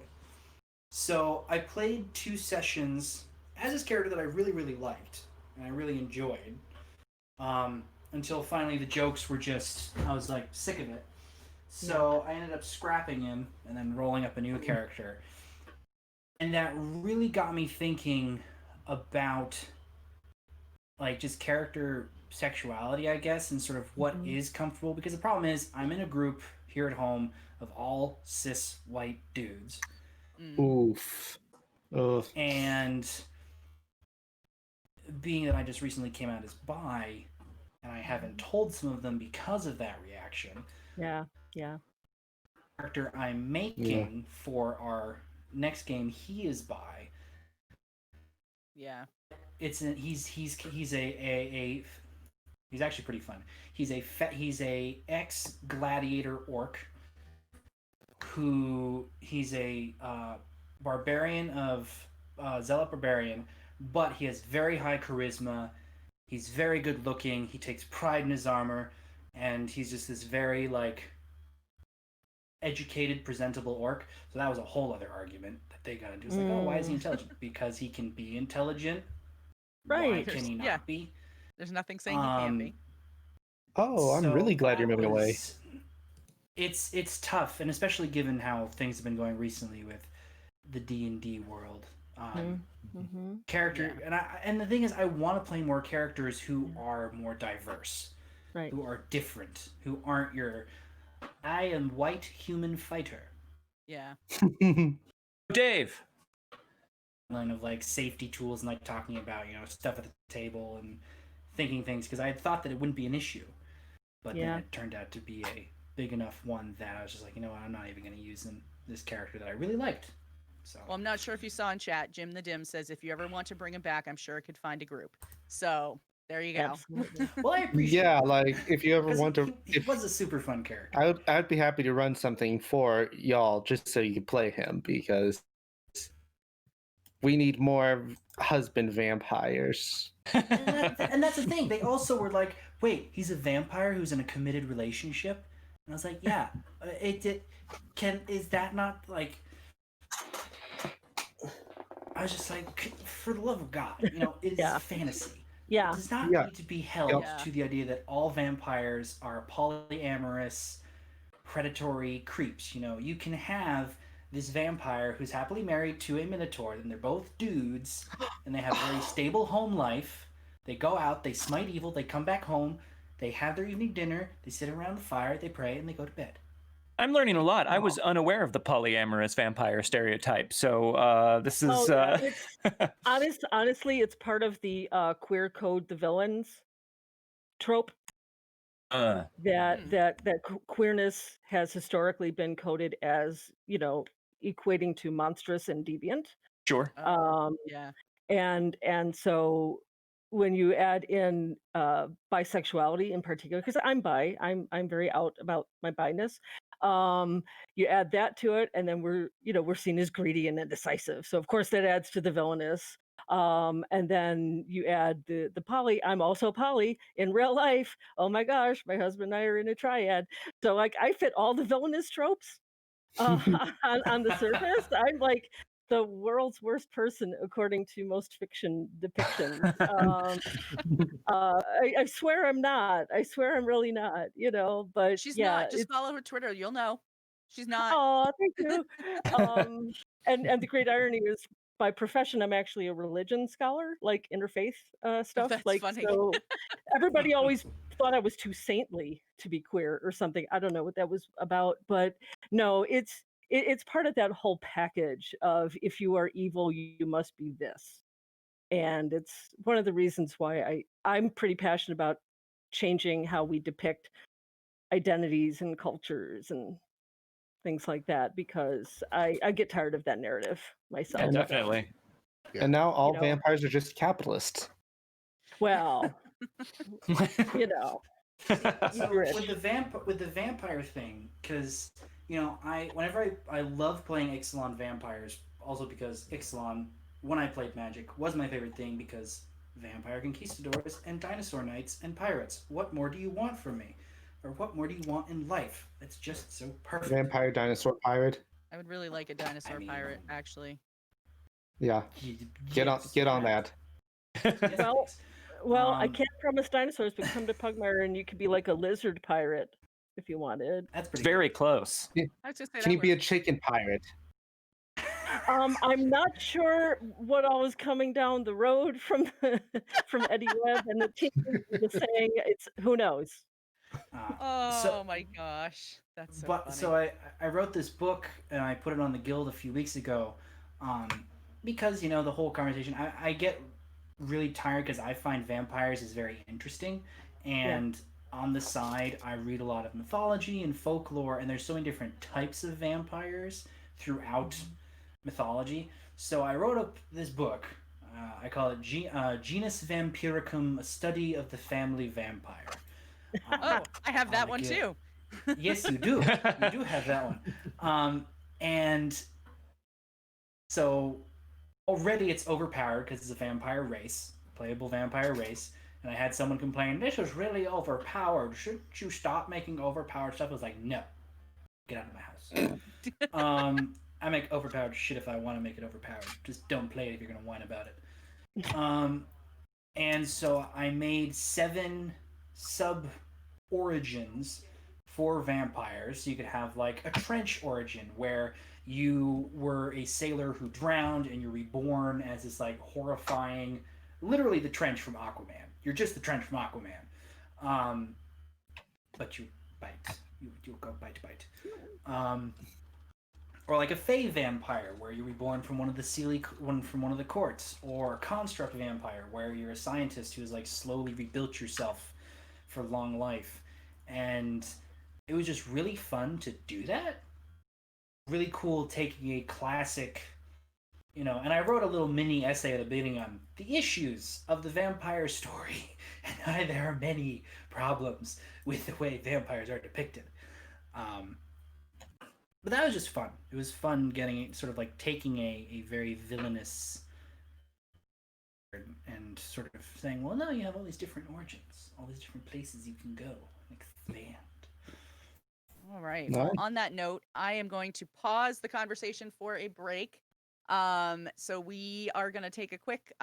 So I played 2 sessions as this character that I really, really liked and I really enjoyed. Until finally the jokes were I was like sick of it. So I ended up scrapping him and then rolling up a new character. And that really got me thinking about like just character sexuality, I guess, and sort of what is comfortable. Because the problem is I'm in a group here at home of all cis white dudes. Oof. Oof. And being that I just recently came out as bi, and I haven't told some of them because of that reaction. Yeah. Character I'm making for our next game, he is bi. Yeah. He's actually pretty fun. He's a ex gladiator orc he's a barbarian of zealot barbarian, but he has very high charisma. He's very good looking. He takes pride in his armor, and he's just this very like educated, presentable orc. So that was a whole other argument that they got into. It's like, oh, why is he intelligent? Because he can be intelligent. Right. Why can he not be? There's nothing saying he can't be. Oh, I'm really glad you're moving away. It's tough, and especially given how things have been going recently with the D&D world. Character, and the thing is, I want to play more characters who are more diverse, right? Who are different, who aren't your I am white human fighter. Yeah. Dave. Line of like safety tools and like talking about stuff at the table and thinking things, because I had thought that it wouldn't be an issue, but then it turned out to be a big enough one that I was just like, you know what, I'm not even going to use this character that I really liked. So. Well, I'm not sure if you saw in chat, Jim the Dim says if you ever want to bring him back, I'm sure I could find a group. So there you go. Absolutely. Well, I appreciate it. Like if you ever want to, it was a super fun character. I'd be happy to run something for y'all just so you can play him, because we need more husband vampires. and that's the thing. They also were like, wait, he's a vampire who's in a committed relationship? And I was like, yeah. Is that not like... I was just like, for the love of God, it is fantasy. Yeah. It does not need to be held to the idea that all vampires are polyamorous, predatory creeps. You can have this vampire who's happily married to a minotaur, and they're both dudes, and they have a very stable home life. They go out, they smite evil, they come back home, they have their evening dinner, they sit around the fire, they pray, and they go to bed. I'm learning a lot. I was unaware of the polyamorous vampire stereotype, so this is... honestly, it's part of the queer code, the villains trope. That queerness has historically been coded as, equating to monstrous and deviant. Sure. And so when you add in bisexuality in particular, because I'm bi, I'm very out about my bi-ness. You add that to it, and then we're seen as greedy and indecisive. So of course that adds to the villainous. And then you add the poly. I'm also poly in real life. Oh my gosh, my husband and I are in a triad. So like I fit all the villainous tropes on the surface. I'm like the world's worst person according to most fiction depictions. I swear I'm not. I swear I'm really not. But she's not. Just follow her Twitter. You'll know. She's not. Oh, thank you. And the great irony is, by profession, I'm actually a religion scholar, like interfaith stuff. That's like funny. So everybody always thought I was too saintly to be queer or something. I don't know what that was about, but no, it's part of that whole package of if you are evil, you must be this. And it's one of the reasons why I'm pretty passionate about changing how we depict identities and cultures and things like that because I get tired of that narrative myself. Yeah, And- definitely. Yeah. And now all know. vampires are just capitalists. Well, you know, So rich. with the vampire thing, because whenever I love playing Ixalan vampires, also because Ixalan, when I played Magic, was my favorite thing because vampire conquistadors and dinosaur knights and pirates. What more do you want from me, or what more do you want in life? It's just so perfect. Vampire, dinosaur, pirate. I would really like a dinosaur pirate, actually. Yeah, get on that. Yes, Well, please. Well, I can't promise dinosaurs, but come to Pugmire and you could be like a lizard pirate if you wanted. That's pretty Very close. I was just saying Can you be a chicken pirate? I'm not sure what all is coming down the road from from Eddie Webb and the team was saying it's who knows. Oh my gosh, that's so funny. So I wrote this book and I put it on the Guild a few weeks ago, because the whole conversation. I get really tired because I find vampires is very interesting, and on the side I read a lot of mythology and folklore, and there's so many different types of vampires throughout mythology. So I wrote up this book. I call it Genus Vampiricum, a study of the family vampire. Oh, I have that one too. Yes, you do. You do have that one. And so already it's overpowered because it's a vampire race, playable vampire race. And I had someone complain, this is really overpowered. Shouldn't you stop making overpowered stuff? I was like, no, get out of my house. I make overpowered shit if I want to make it overpowered. Just don't play it if you're going to whine about it. And so I made 7 sub-origins for vampires. So you could have like a trench origin where you were a sailor who drowned and you're reborn as this like horrifying, literally the trench from Aquaman. You're just the trench from Aquaman. But you bite. You go bite. Or like a Fey vampire, where you're reborn from one of the courts, or a construct vampire, where you're a scientist who's like slowly rebuilt yourself for long life. And it was just really fun to do that. Really cool taking a classic, and I wrote a little mini essay at the beginning on the issues of the vampire story, and why there are many problems with the way vampires are depicted. But that was just fun. It was fun getting sort of like taking a very villainous and sort of saying, well, no, you have all these different origins, all these different places you can go and expand. All right. Nice. Well, on that note, I am going to pause the conversation for a break. So we are going to take a quick,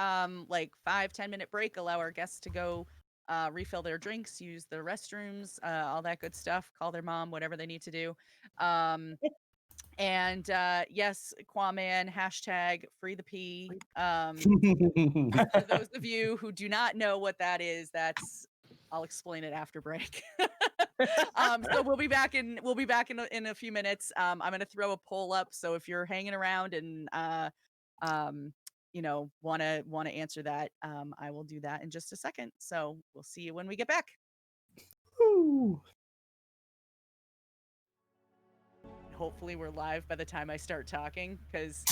like 5-10 minute break, allow our guests to go refill their drinks, use the restrooms, all that good stuff, call their mom, whatever they need to do. And yes, Quaman, hashtag free the pee. For those of you who do not know what that is, I'll explain it after break. So we'll be back in a few minutes. I'm going to throw a poll up. So if you're hanging around and want to answer that, I will do that in just a second. So we'll see you when we get back. Woo. Hopefully we're live by the time I start talking, because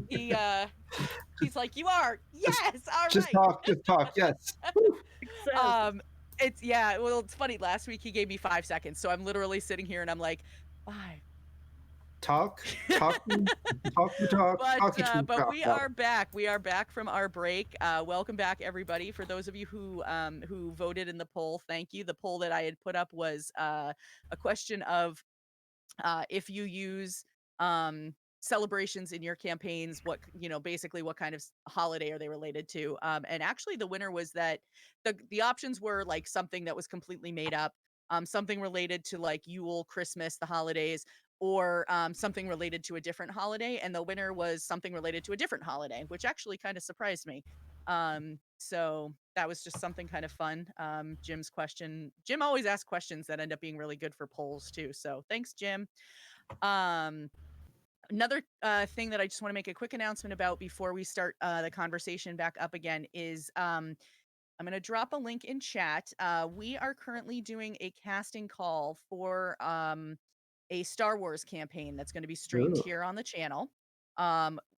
he's like, you are. Yes. All Just right. talk. Yes. It's funny. Last week he gave me 5 seconds, so I'm literally sitting here and I'm like, 5. Talk. But we are back. We are back from our break. Welcome back, everybody. For those of you who voted in the poll, thank you. The poll that I had put up was a question of if you use celebrations in your campaigns, basically what kind of holiday are they related to? And actually the winner was that the options were like something that was completely made up, something related to like Yule, Christmas, the holidays, or something related to a different holiday. And the winner was something related to a different holiday, which actually kind of surprised me. So that was just something kind of fun. Jim's question. Jim always asks questions that end up being really good for polls too. So thanks, Jim. Another thing that I just want to make a quick announcement about before we start the conversation back up again is I'm going to drop a link in chat. We are currently doing a casting call for a Star Wars campaign that's going to be streamed Ooh. here on the channel.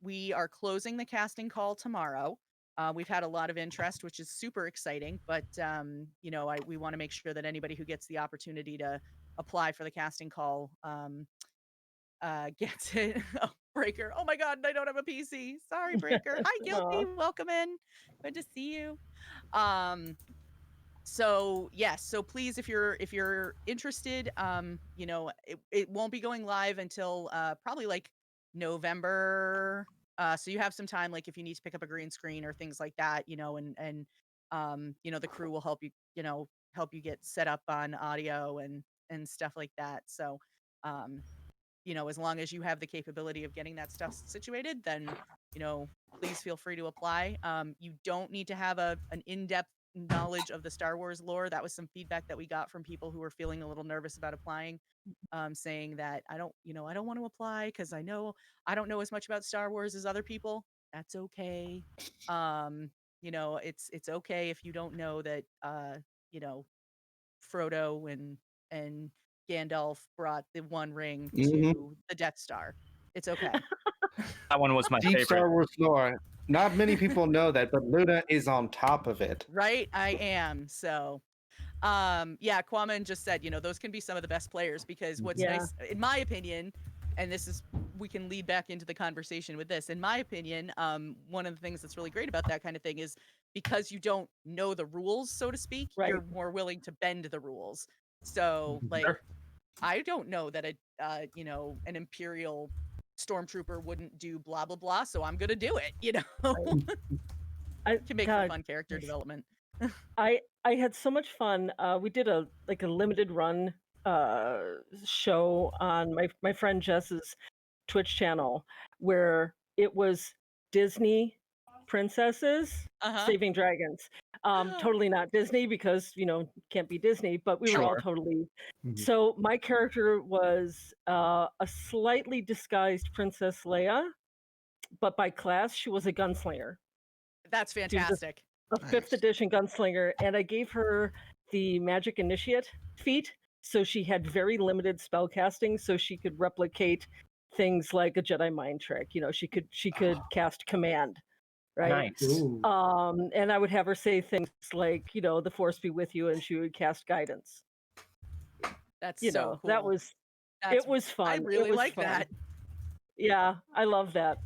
We are closing the casting call tomorrow. We've had a lot of interest, which is super exciting, but we want to make sure that anybody who gets the opportunity to apply for the casting call gets it. Oh, Breaker. Oh my God, I don't have a PC. Sorry, Breaker. Hi, Guilty. Aw. Welcome in. Good to see you. So yes, so please, if you're interested, it won't be going live until probably like November. So you have some time, like if you need to pick up a green screen or things like that, and the crew will help you get set up on audio and stuff like that. So as long as you have the capability of getting that stuff situated, then, please feel free to apply. You don't need to have an in-depth knowledge of the Star Wars lore. That was some feedback that we got from people who were feeling a little nervous about applying, saying that I don't want to apply because I don't know as much about Star Wars as other people. That's okay. It's okay if you don't know that, Frodo and Gandalf brought the One Ring to the Death Star. It's okay. That one was my Deep favorite. Star Wars lore. Not many people know that, but Luna is on top of it. Right? I am. So, yeah, Kwaman just said, those can be some of the best players because what's Yeah. nice, in my opinion, and we can lead back into the conversation with this. In my opinion, one of the things that's really great about that kind of thing is because you don't know the rules, so to speak, Right. you're more willing to bend the rules. So, like, Sure. I don't know that an Imperial stormtrooper wouldn't do blah blah blah, so I'm gonna do it. Can make for fun character development. I had so much fun. We did a limited run show on my friend Jess's Twitch channel where it was Disney princesses saving dragons. Totally not Disney because can't be Disney, but we were all Sure. totally. Mhm. So my character was a slightly disguised Princess Leia, but by class she was a gunslinger. That's fantastic. A 5th edition gunslinger, and I gave her the magic initiate feat, so she had very limited spell casting, so she could replicate things like a Jedi mind trick. She could cast command, right? Nice. Ooh. And I would have her say things like, the Force be with you, and she would cast guidance. That's You so know, cool. that was That's- it was fun. I really It was like fun. that. Yeah, I love that.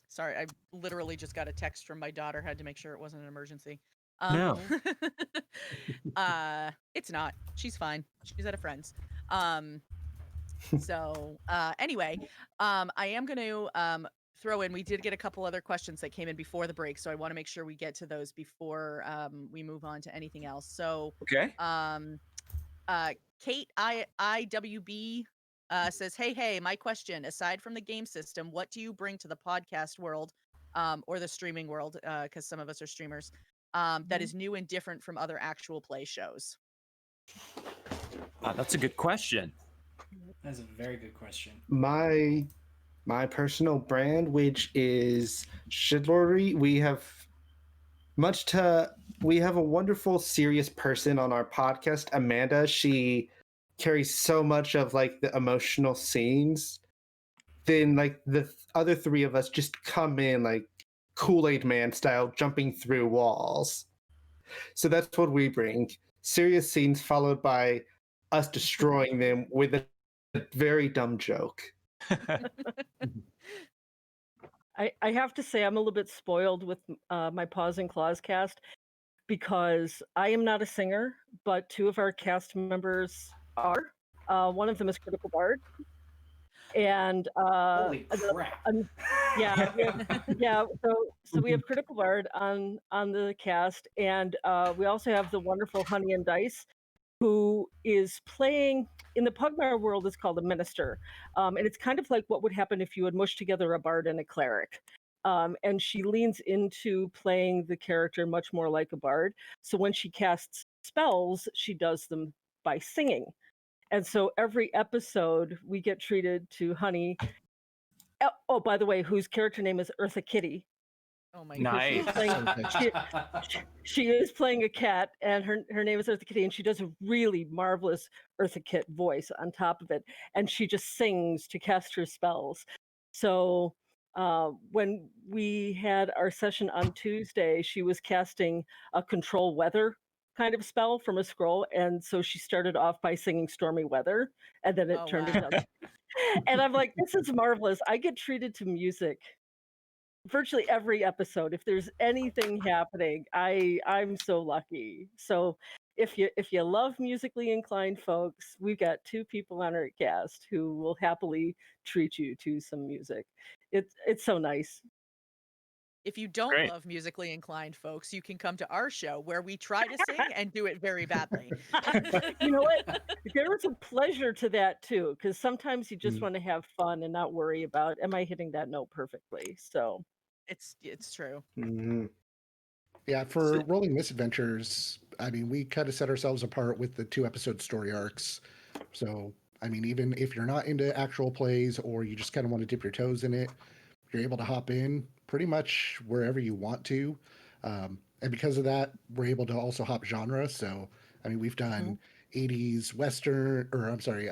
Sorry, I literally just got a text from my daughter. Had to make sure it wasn't an emergency. No. It's not. She's fine. She's at a friend's. So anyway, I am going to throw in. We did get a couple other questions that came in before the break, so I want to make sure we get to those before we move on to anything else. So Okay. Kate IWB says, hey, my question, aside from the game system, what do you bring to the podcast world or the streaming world, because some of us are streamers, that is new and different from other actual play shows? That's a good question. That's a very good question. My personal brand, which is Shidlordy, we have a wonderful serious person on our podcast, Amanda. She carries so much of like the emotional scenes. Then like the other three of us just come in like Kool-Aid Man style, jumping through walls. So that's what we bring. Serious scenes followed by us destroying them with a very dumb joke. I have to say I'm a little bit spoiled with my Paws and Claws cast because I am not a singer, but 2 of our cast members are. One of them is Critical Bard, and Holy crap! yeah, so we have Critical Bard on the cast, and we also have the wonderful Honey and Dice, who is playing in the Pugmire world. Is called a minister, and it's kind of like what would happen if you had mushed together a bard and a cleric. And she leans into playing the character much more like a bard. So when she casts spells, she does them by singing. And so every episode we get treated to Honey. Oh, by the way, whose character name is Eartha Kitty. Oh my Because she Nice. is playing she is playing a cat, and her name is Eartha Kitty, and she does a really marvelous Eartha Kitt voice on top of it, and she just sings to cast her spells. So when we had our session on Tuesday, she was casting a control weather kind of spell from a scroll, and so she started off by singing Stormy Weather, and then it Oh, turned wow. into and I'm like, this is marvelous. I get treated to music virtually every episode. If there's anything happening, I'm so lucky. So if you love musically inclined folks, we've got two people on our cast who will happily treat you to some music. It's so nice. If you don't Great. love musically inclined folks, you can come to our show where we try to sing and do it very badly. You know what? There is a pleasure to that too, because sometimes you just Mm. want to have fun and not worry about, am I hitting that note perfectly? So It's true. Mhm. Yeah, for Rolling Misadventures, I mean, we kind of set ourselves apart with the 2 episode story arcs. So, I mean, even if you're not into actual plays or you just kind of want to dip your toes in it, you're able to hop in pretty much wherever you want to. And because of that, we're able to also hop genre. So, I mean, we've done 80s Western, or I'm sorry,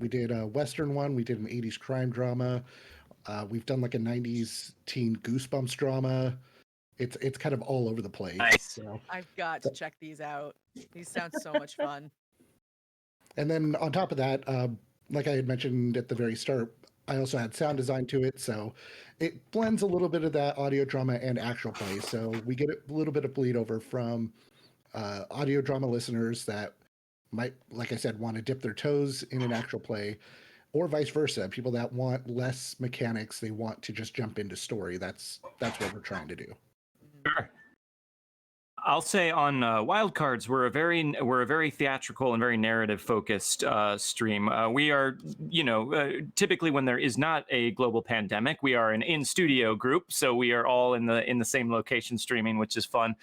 we did a Western one, we did an 80s crime drama. We've done like a 90s teen Goosebumps drama. It's kind of all over the place. Nice. So, I've got to check these out. These sound so much fun. and then on top of that, like I had mentioned at the very start, I also had sound design to it, so it blends a little bit of that audio drama and actual play. So we get a little bit of bleed over from audio drama listeners that might, like I said, want to dip their toes in an actual play, or vice versa. People that want less mechanics, they want to just jump into story. That's what we're trying to do. Sure. I'll say on Wildcards, we're a very theatrical and very narrative focused stream. We are, typically when there is not a global pandemic, we are an in studio group, so we are all in the same location streaming, which is fun.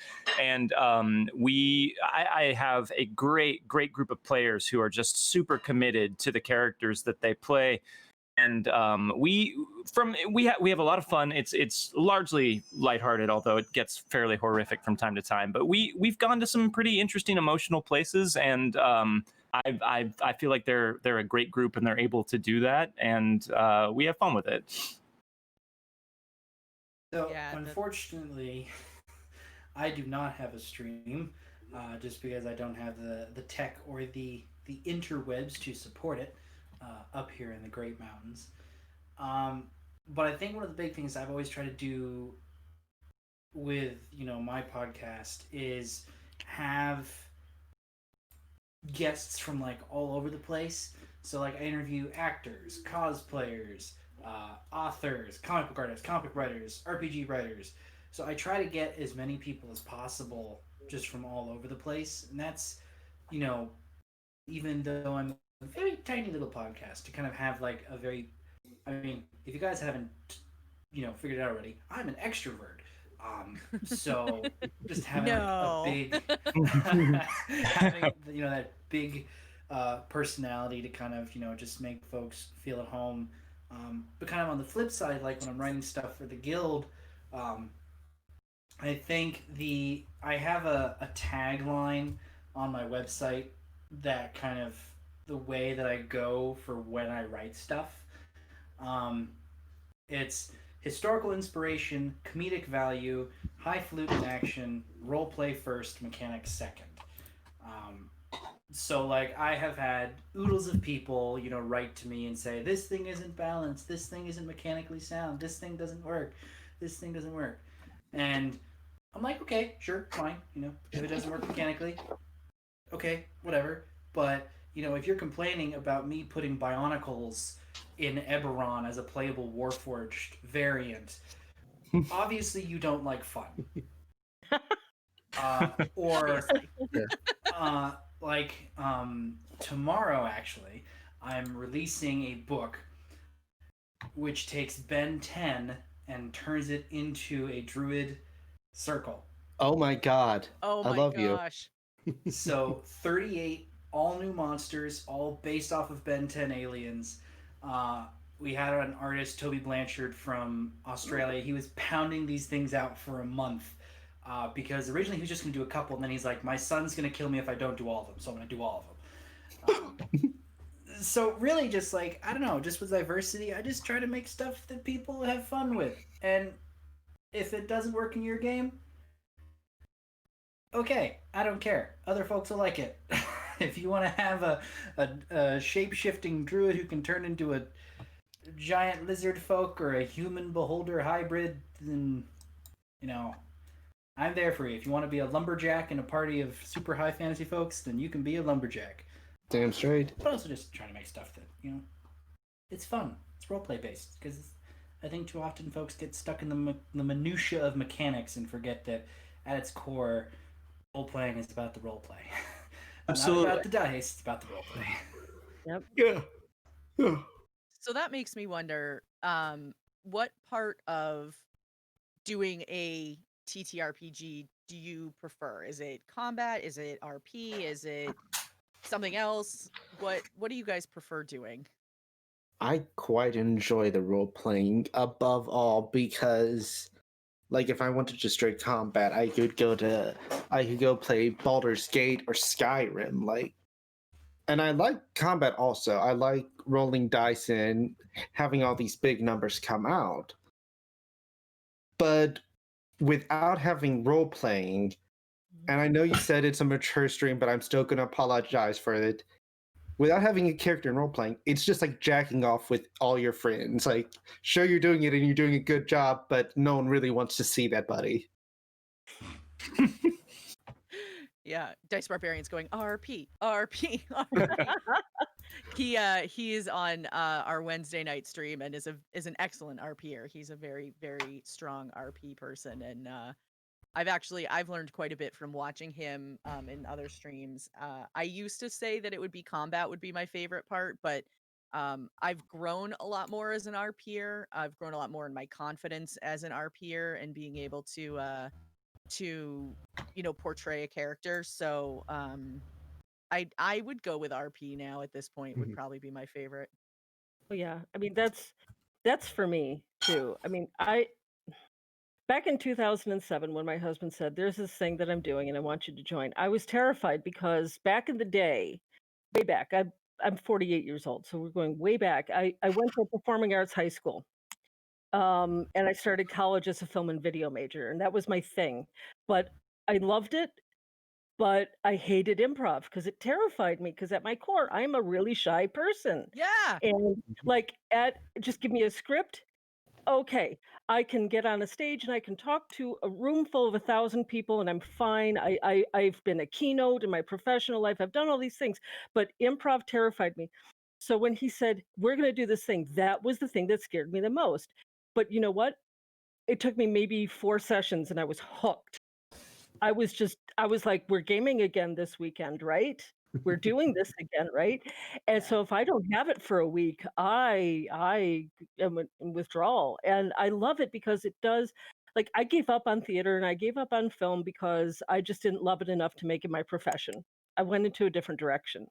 And I have a great group of players who are just super committed to the characters that they play. And we have a lot of fun. It's largely lighthearted, although it gets fairly horrific from time to time. But we've gone to some pretty interesting emotional places, and I feel like they're a great group and they're able to do that, and we have fun with it. So, Yeah, unfortunately, I do not have a stream, just because I don't have the tech or the interwebs to support it up here in the Great Mountains. But I think one of the big things I've always tried to do with my podcast is have guests from like all over the place. So like I interview actors, cosplayers, authors, comic book artists, comic book writers, RPG writers. So I try to get as many people as possible just from all over the place, and that's even though I'm a very tiny little podcast, to kind of have like a very, I mean, if you guys haven't figured it out already, I'm an extrovert. So just having like a big having that big personality to kind of just make folks feel at home. But kind of on the flip side, like when I'm writing stuff for the guild, I think I have a tagline on my website that kind of the way that I go for when I write stuff. It's historical inspiration, comedic value, highfalutin action, role play first, mechanics second. So like I have had oodles of people, write to me and say, this thing isn't balanced, this thing isn't mechanically sound, this thing doesn't work, this thing doesn't work. And I'm like, okay, sure, fine, if it doesn't work mechanically, okay, whatever. But, if you're complaining about me putting Bionicles in Eberron as a playable Warforged variant, obviously you don't like fun. Or tomorrow, actually, I'm releasing a book which takes Ben 10 and turns it into a druid circle. Oh my god. Oh I my love gosh. So 38 all new monsters, all based off of Ben 10 aliens, we had an artist, Toby Blanchard from Australia. He was pounding these things out for a month because originally he was just going to do a couple, and then he's like, my son's going to kill me if I don't do all of them, so I'm going to do all of them. So really just like, I don't know, just with diversity, I just try to make stuff that people have fun with. And if it doesn't work in your game, okay, I don't care. Other folks will like it. If you want to have a shape-shifting druid who can turn into a giant lizard folk or a human beholder hybrid, then, you know, I'm there for you. If you want to be a lumberjack in a party of super high fantasy folks, then you can be a lumberjack. Damn straight. But also just trying to make stuff that, you know, it's fun. It's roleplay based. Because I think too often folks get stuck in the minutiae of mechanics and forget that at its core, role-playing is about the roleplay. Absolutely. Not about the dice, it's about the roleplay. Yep. Yeah. So that makes me wonder, what part of doing a TTRPG do you prefer? Is it combat? Is it RP? Is it something else? What do you guys prefer doing? I quite enjoy the role playing above all because, like, if I wanted to straight combat, I could go play Baldur's Gate or Skyrim, like. And I like combat also. I like rolling dice and having all these big numbers come out. But without having role playing, and I know you said it's a mature stream, but I'm still going to apologize for it. Without having a character in role playing, it's just like jacking off with all your friends. Like, sure, you're doing it and you're doing a good job, but no one really wants to see that, buddy. Yeah, Dice Barbarian's going RP, RP, RP. He is on our Wednesday night stream and is an excellent RPer. He's a very, very strong RP person, and I've learned quite a bit from watching him in other streams. I used to say that it would be combat would be my favorite part, but I've grown a lot more as an RPer. I've grown a lot more in my confidence as an RPer and being able to portray a character. So I would go with RP now at this point. Would probably be my favorite. Oh yeah, I mean that's for me too. I mean, back in 2007 when my husband said, "There's this thing that I'm doing and I want you to join," I was terrified because back in the day, way back, I'm 48 years old, so we're going way back. I went to a performing arts high school. And I started college as a film and video major, and that was my thing. But I loved it, but I hated improv because it terrified me. Because at my core, I'm a really shy person, Yeah. and like just give me a script. Okay, I can get on a stage and I can talk to a room full of 1,000 people, and I'm fine. I've been a keynote in my professional life. I've done all these things, but improv terrified me. So when he said we're going to do this thing, that was the thing that scared me the most. But you know what? It took me maybe 4 sessions and I was hooked. I was like, we're gaming again this weekend, right? We're doing this again, right? And so if I don't have it for a week, I am in withdrawal. And I love it because it does, like, I gave up on theater and I gave up on film because I just didn't love it enough to make it my profession. I went into a different direction.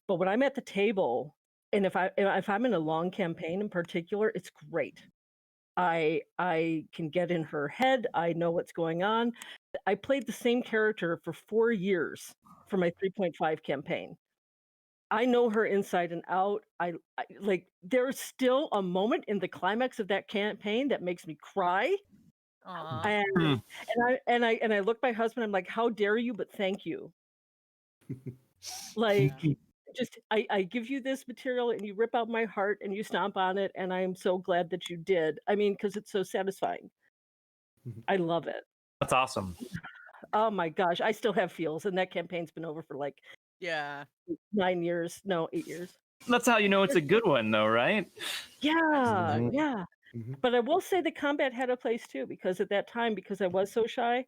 But when I'm at the table, and if I'm in a long campaign in particular, it's great. I can get in her head. I know what's going on. I played the same character for 4 years for my 3.5 campaign. I know her inside and out. I like there's still a moment in the climax of that campaign that makes me cry. Aw. And I look my husband, I'm like, how dare you, but thank you. Like just I give you this material and you rip out my heart and you stomp on it, and I'm so glad that you did. I mean, because it's so satisfying. I love it. That's awesome. Oh my gosh, I still have feels, and that campaign's been over for like Yeah. 8 years. That's how you know it's a good one, though, right? Yeah, Mhm. yeah. Mhm. But I will say the combat had a place too, because at that time, because I was so shy,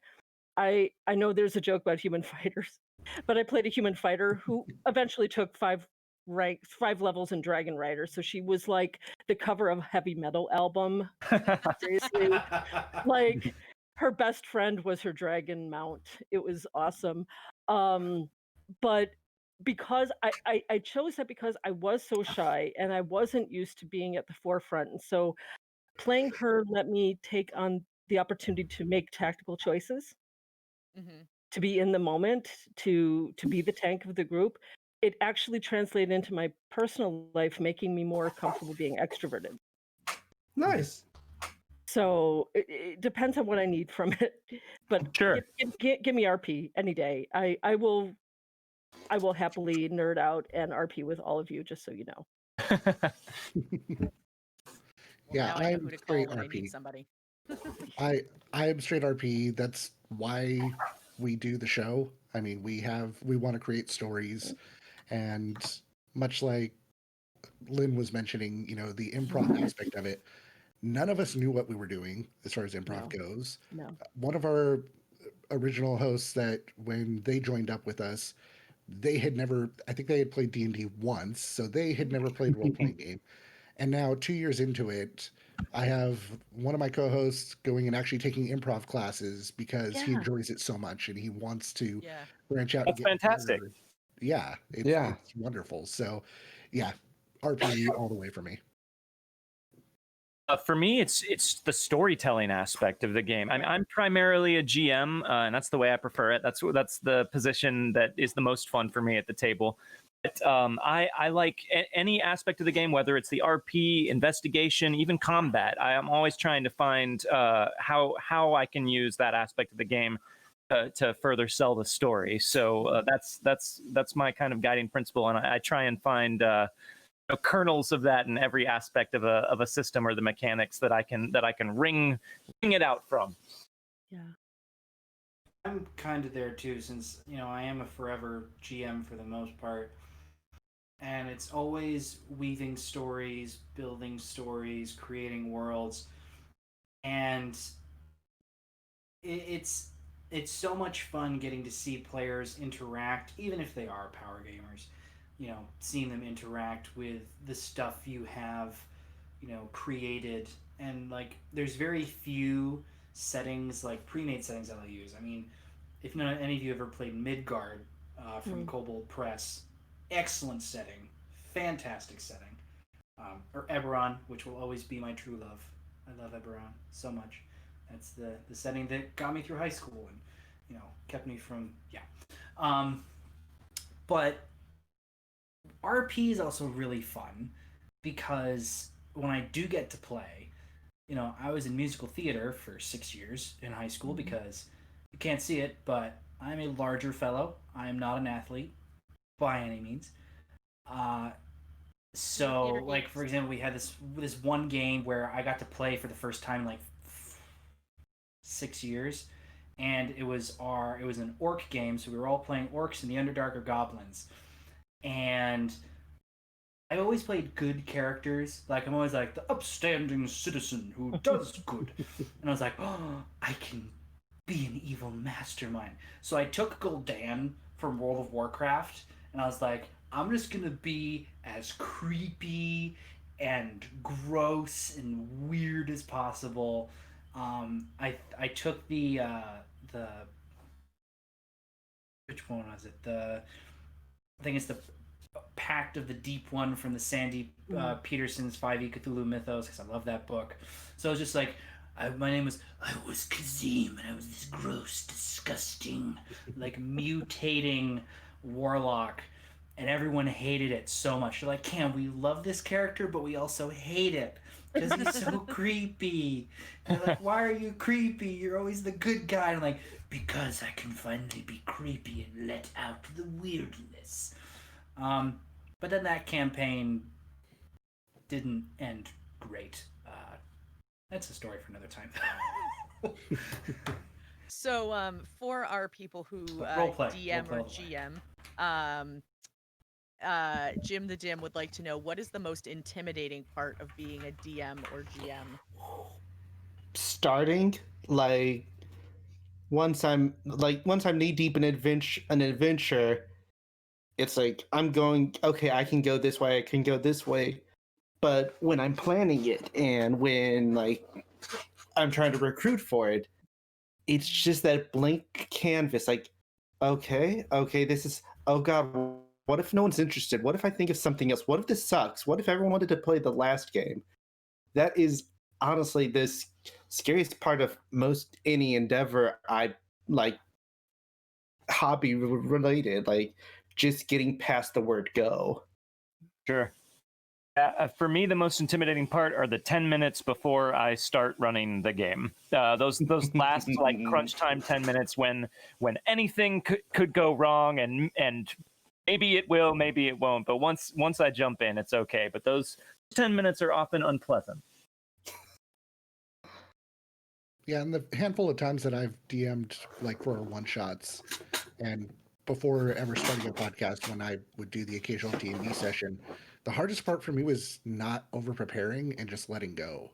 I know there's a joke about human fighters, but I played a human fighter who eventually took 5 levels in Dragon Rider. So she was like the cover of a heavy metal album. Seriously, like her best friend was her dragon mount. It was awesome. But because I chose that because I was so shy and I wasn't used to being at the forefront. And so playing her let me take on the opportunity to make tactical choices, Mhm. to be in the moment, to be the tank of the group. It actually translated into my personal life, making me more comfortable being extroverted. Nice. So it depends on what I need from it, but Sure. give me RP any day. I will happily nerd out and RP with all of you, just so you know. Well, Yeah, now I know I'm who to call straight when I need RP. somebody. I am straight RP. That's why we do the show. I mean, we want to create stories, and much like Lynn was mentioning, the improv aspect of it. None of us knew what we were doing as far as improv No, goes. no. One of our original hosts, that when they joined up with us, they had never, I think they had played D&D once, so they had never played a role-playing game. And now 2 years into it, I have one of my co-hosts going and actually taking improv classes because he Yeah. enjoys it so much and he wants to Yeah. branch out and That's get fantastic. better. Yeah, Yeah. it's wonderful. So yeah, RP all the way for me. For me, it's the storytelling aspect of the game. I'm primarily a GM, and that's the way I prefer it. That's the position that is the most fun for me at the table. But I like any aspect of the game, whether it's the RP, investigation, even combat. I am always trying to find how I can use that aspect of the game to further sell the story. So that's my kind of guiding principle, and I try and find kernels of that in every aspect of a system or the mechanics that I can wring it out from. Yeah. I'm kind of there too, since I am a forever GM for the most part, and it's always weaving stories, building stories, creating worlds, and it's so much fun getting to see players interact, even if they are power gamers. Seeing them interact with the stuff you have, created, and like there's very few settings like pre-made settings that I'll use. I mean, if not any of you ever played Midgard from Kobold Press, excellent setting, fantastic setting. Or Eberron, which will always be my true love. I love Eberron so much. That's the setting that got me through high school and kept me from But RP is also really fun because when I do get to play, I was in musical theater for 6 years in high school because you can't see it, but I'm a larger fellow. I am not an athlete by any means. So, like for example, we had this one game where I got to play for the first time in like 6 years, and it was an orc game, so we were all playing orcs in the Underdark or goblins, and I always played good characters. Like I'm always like the upstanding citizen who does good, and I was like, oh, I can be an evil mastermind. So I took Gul'dan from World of Warcraft, and I was like, I'm just gonna be as creepy and gross and weird as possible. I took the which one was it? I think it's the Pact of the Deep One from the Sandy Peterson's 5e Cthulhu Mythos, because I love that book. So it was just like, I was Kazim, and I was this gross, disgusting, like mutating warlock, and everyone hated it so much. They're like, Cam, we love this character, but we also hate it because he's so creepy. And they're like, why are you creepy? You're always the good guy. And I'm like, because I can finally be creepy and let out the weirdness. But then that campaign didn't end great. That's a story for another time. So, for our people who DM or GM, Jim the Dim would like to know, what is the most intimidating part of being a DM or GM? Starting, like once I'm knee deep in an adventure, it's like I'm going, okay, I can go this way, I can go this way. But when I'm planning it and when like I'm trying to recruit for it, it's just that blank canvas. Like, okay, this is, oh god, What if no one's interested? What if I think of something else? What if this sucks? What if everyone wanted to play the last game? That is honestly the scariest part of most any endeavor I like, hobby related, like just getting past the word go. Sure. For me, the most intimidating part are the 10 minutes before I start running the game. Those last like crunch time 10 minutes when anything could go wrong, and maybe it will, maybe it won't. But once I jump in, it's okay. But those 10 minutes are often unpleasant. Yeah, and the handful of times that I've DM'd like for one-shots, and before ever starting a podcast, when I would do the occasional D&D session, the hardest part for me was not over-preparing and just letting go.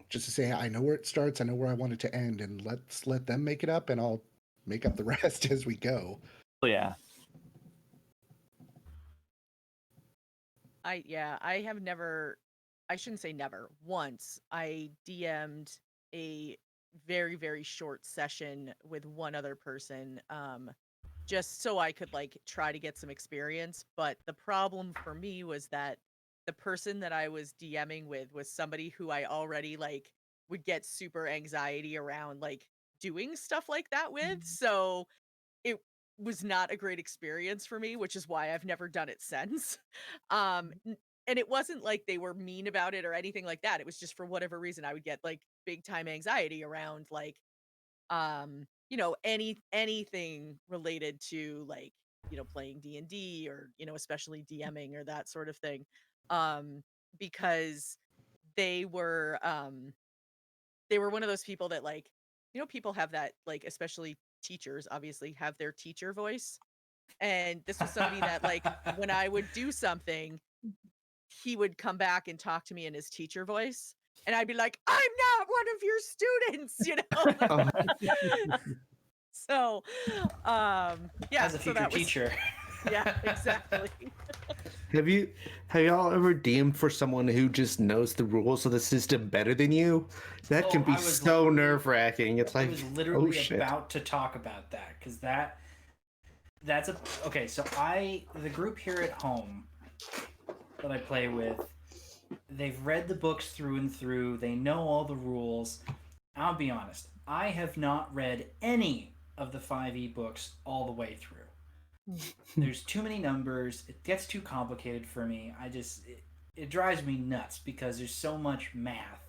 Just to say, I know where it starts, I know where I want it to end, and let's let them make it up, and I'll make up the rest as we go. Yeah. I have never, I shouldn't say never. Once I DM'd a very, very short session with one other person, just so I could like try to get some experience. But the problem for me was that the person that I was DMing with was somebody who I already like would get super anxiety around like doing stuff like that with. So it was not a great experience for me, which is why I've never done it since. And it wasn't like they were mean about it or anything like that. It was just for whatever reason I would get like big time anxiety around like anything related to like, playing D&D or, especially DMing or that sort of thing. Because they were one of those people that like, people have that like, especially teachers obviously have their teacher voice. And this was somebody that like when I would do something, he would come back and talk to me in his teacher voice. And I'd be like, I'm not one of your students. So, yeah. As a future teacher. Yeah, exactly. Have y'all ever DM'd for someone who just knows the rules of the system better than you? That can be so nerve-wracking. It's like, I was literally oh shit. about to talk about that because that's okay. So the group here at home that I play with, they've read the books through and through. They know all the rules. I'll be honest, I have not read any of the 5e books all the way through. There's too many numbers. It gets too complicated for me. It drives me nuts because there's so much math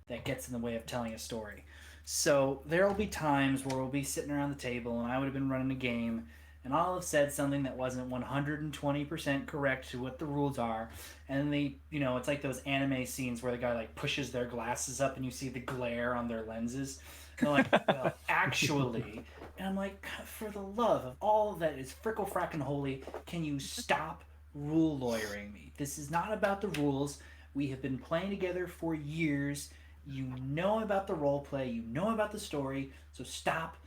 that gets in the way of telling a story. So there will be times where we'll be sitting around the table and I would have been running a game and I'll have said something that wasn't 120% correct to what the rules are. And it's like those anime scenes where the guy like pushes their glasses up and you see the glare on their lenses. And they're like, well, actually... And I'm like, for the love of all that is frickle frackin' holy, can you stop rule lawyering me? This is not about the rules. We have been playing together for years. You know about the role play. You know about the story. So stop.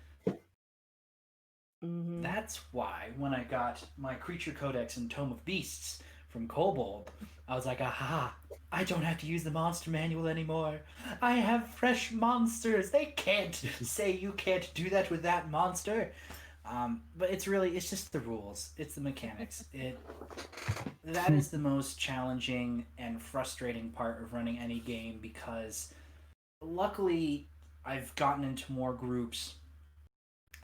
Mm-hmm. That's why when I got my Creature Codex and Tome of Beasts from Kobold, I was like, aha, I don't have to use the monster manual anymore. I have fresh monsters. They can't say you can't do that with that monster. But it's just the rules. It's the mechanics. That is the most challenging and frustrating part of running any game because luckily I've gotten into more groups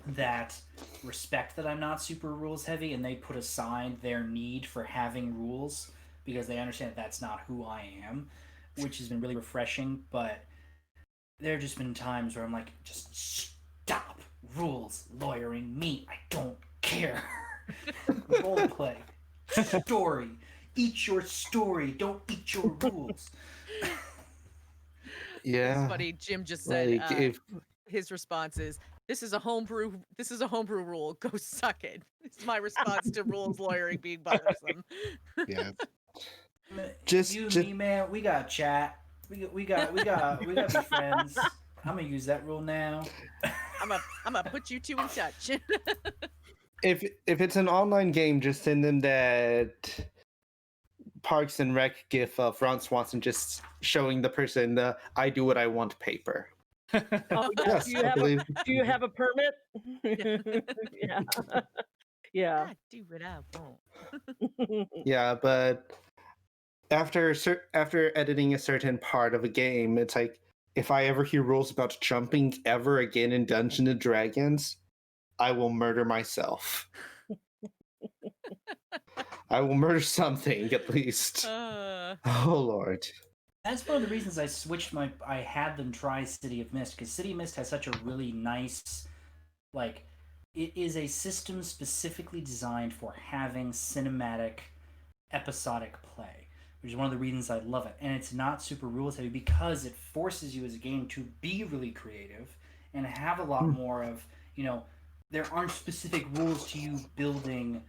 that respect that I'm not super rules heavy and they put aside their need for having rules because they understand that's not who I am, which has been really refreshing. But there have just been times where I'm like, just stop rules lawyering me. I don't care. Roleplay. Story. Eat your story. Don't eat your rules. Yeah. It's funny. Jim just said his response is, This is a homebrew rule. Go suck it. It's my response to rules lawyering being bothersome. Yeah. Me, man, we got chat. We got be friends. I'm gonna use that rule now. I'm gonna put you two in touch. If it's an online game, just send them that Parks and Rec gif of Ron Swanson just showing the person the "I do what I want" paper. Oh, yeah. Yes, Do you have a permit? Yeah. Yeah. I do what I want. Yeah, but after editing a certain part of a game, it's like if I ever hear rules about jumping ever again in Dungeons and Dragons, I will murder myself. I will murder something at least. Uh, Oh Lord. That's one of the reasons I had them try City of Mist, because City of Mist has such a really nice, like, it is a system specifically designed for having cinematic, episodic play, which is one of the reasons I love it. And it's not super rules heavy because it forces you as a game to be really creative and have a lot more of, there aren't specific rules to you building.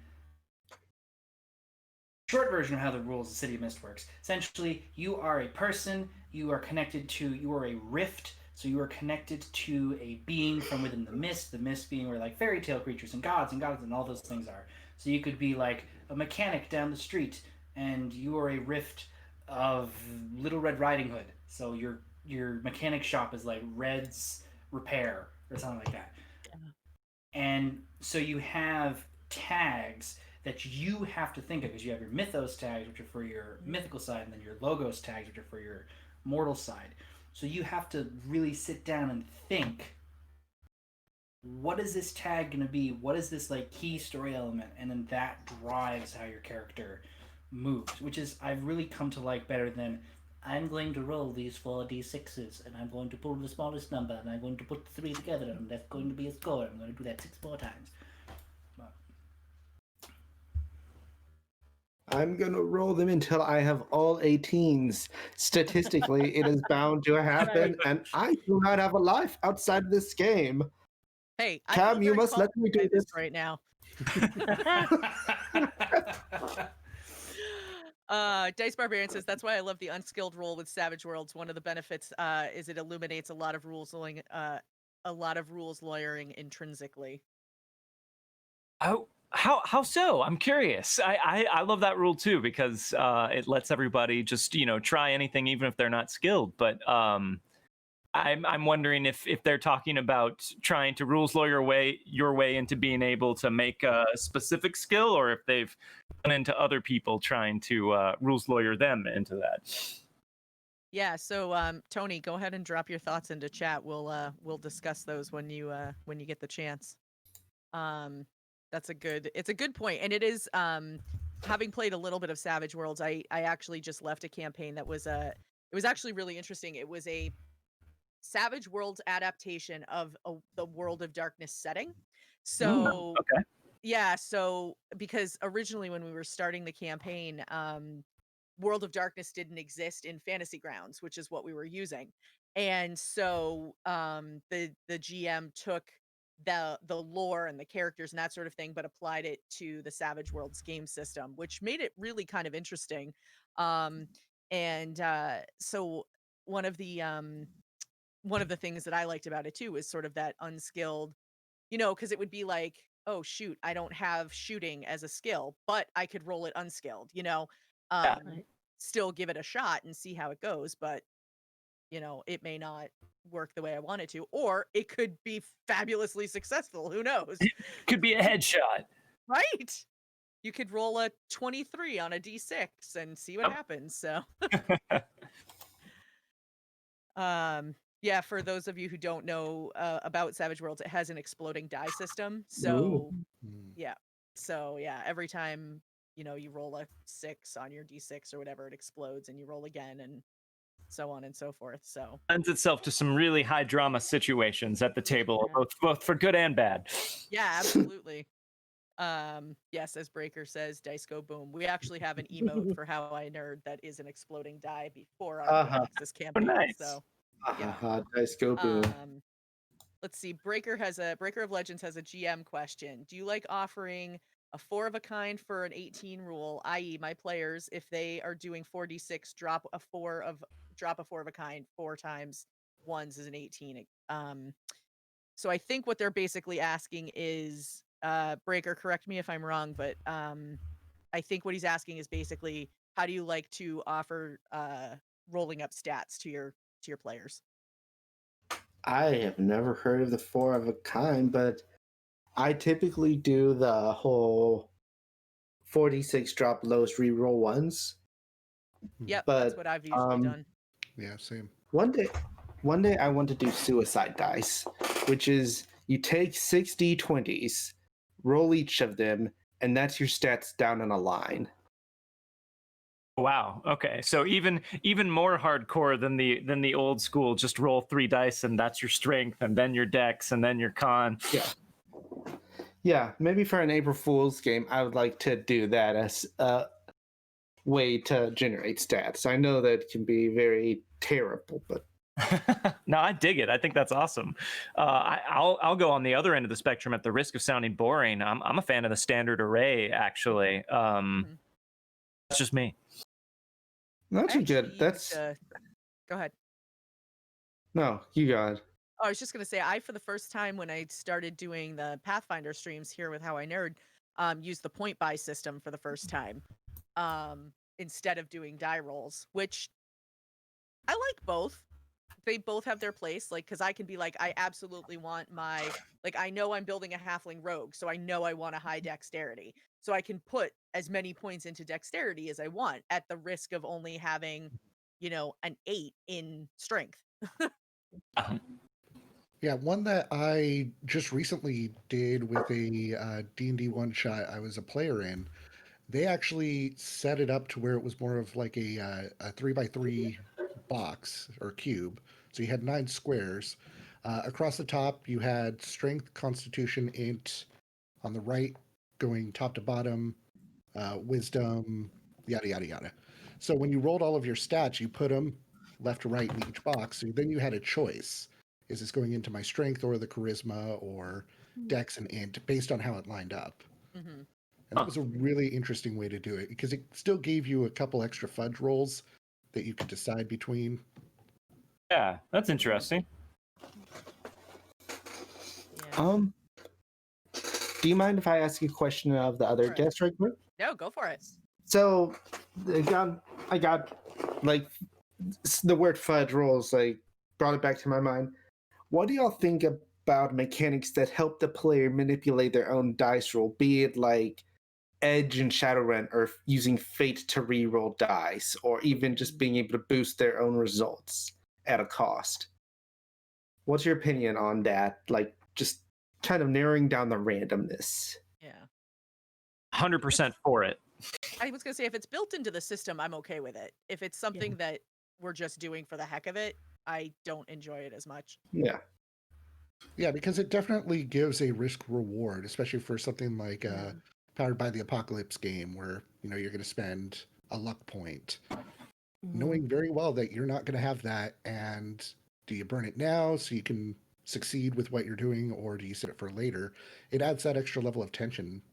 Short version of how the rules of City of Mist works. Essentially, you are a person, you are a rift, so you are connected to a being from within the mist being where like fairy tale creatures and gods and all those things are. So you could be like a mechanic down the street, and you are a rift of Little Red Riding Hood. So your mechanic shop is like Red's Repair or something like that. And so you have tags that you have to think of, because you have your mythos tags, which are for your mythical side, and then your logos tags, which are for your mortal side. So you have to really sit down and think, what is this tag going to be? What is this like key story element? And then that drives how your character moves, which is I've really come to like better than I'm going to roll these 4d6s, and I'm going to pull the smallest number, and I'm going to put 3 together, and that's going to be a score. I'm going to do that 6 more times. I'm gonna roll them until I have all 18s. Statistically, it is bound to happen, and I do not have a life outside of this game. hey, I Cam, feel you very must let me do qualified this. right now. Dice Barbarian says that's why I love the unskilled role with Savage Worlds. One of the benefits is it illuminates a lot of rules lawyering intrinsically. Oh, how so? I'm curious. I love that rule too, because it lets everybody just try anything even if they're not skilled. But I'm wondering if they're talking about trying to rules lawyer your way into being able to make a specific skill, or if they've run into other people trying to rules lawyer them into that. Yeah, so Tony, go ahead and drop your thoughts into chat. We'll discuss those when you get the chance. It's a good point, and it is having played a little bit of Savage Worlds. I actually just left a campaign that was it was actually really interesting. It was a Savage Worlds adaptation of the World of Darkness setting. So Okay. yeah, so because originally when we were starting the campaign, World of Darkness didn't exist in Fantasy Grounds, which is what we were using. And so the GM took the lore and the characters and that sort of thing, but applied it to the Savage Worlds game system, which made it really kind of interesting. So one of the things that I liked about it too is sort of that unskilled, because it would be like, oh shoot, I don't have shooting as a skill, but I could roll it unskilled, Yeah. still give it a shot and see how it goes, but it may not work the way I want it to, or it could be fabulously successful. Who knows? Could be a headshot. Right? You could roll a 23 on a d6 and see what happens. So yeah, for those of you who don't know about Savage Worlds, it has an exploding die system. So yeah. So yeah, every time, you roll a 6 on your d6 or whatever, it explodes and you roll again and so on and so forth. So Lends itself to some really high drama situations at the table, both for good and bad. yeah, absolutely. Yes, as Breaker says, dice go boom. We actually have an emote for How I Nerd that is an exploding die before our Access campaign. Nice. So Dice go boom. let's see. Breaker of Legends has a GM question. Do you like offering a 4 of a kind for an 18 rule, i.e., my players, if they are doing 4d6, drop a 4 of a kind 4 times ones is an 18. So I think what they're basically asking is, Breaker, correct me if I'm wrong, but I think what he's asking is basically, how do you like to offer rolling up stats to your players? I have never heard of the 4 of a kind, but I typically do the whole 46 drop lowest reroll ones. Yep, But that's what I've usually done. Yeah, same. one day I want to do suicide dice, which is you take 6 d20s, roll each of them, and that's your stats down in a line. Wow. Okay. So even more hardcore than the old school. Just roll 3 dice and that's your strength, and then your dex, and then your con. Yeah, maybe for an April Fool's game, I would like to do that as a way to generate stats. I know that can be very terrible, but No, I dig it. I think that's awesome. I'll go on the other end of the spectrum at the risk of sounding boring. I'm a fan of the standard array, actually. That's just me. that's I a good. actually That's go ahead. no, you got it. Oh, I was just gonna say, for the first time when I started doing the Pathfinder streams here with How I Nerd, used the point buy system for the first time, instead of doing die rolls, which I like both. They both have their place, like, because I can be like, I absolutely want I know I'm building a halfling rogue, so I know I want a high dexterity. So I can put as many points into dexterity as I want at the risk of only having, an 8 in strength. Yeah, one that I just recently did with a D&D one shot I was a player in. They actually set it up to where it was more of like a 3x3 box or cube. So you had 9 squares. Across the top, you had strength, constitution, int. On the right, going top to bottom, wisdom, yada, yada, yada. So when you rolled all of your stats, you put them left to right in each box. So then you had a choice. Is this going into my strength or the charisma or dex and int based on how it lined up? Hmm. And that was a really interesting way to do it because it still gave you a couple extra fudge rolls that you could decide between. Yeah, that's interesting. Yeah. Do you mind if I ask you a question of the other Sure. guest right quick? No, go for it. So, I got like the word fudge rolls like brought it back to my mind. What do y'all think about mechanics that help the player manipulate their own dice roll, be it like Edge and Shadowrun, or using Fate to reroll dice, or even just being able to boost their own results at a cost? What's your opinion on that? Like, just kind of narrowing down the randomness. Yeah. 100% for it. I was gonna say, if it's built into the system, I'm okay with it. If it's something that we're just doing for the heck of it, I don't enjoy it as much. Yeah. Yeah, because it definitely gives a risk reward, especially for something like Powered by the Apocalypse game where, you're going to spend a luck point. Knowing very well that you're not going to have that, and do you burn it now so you can succeed with what you're doing, or do you set it for later? It adds that extra level of tension,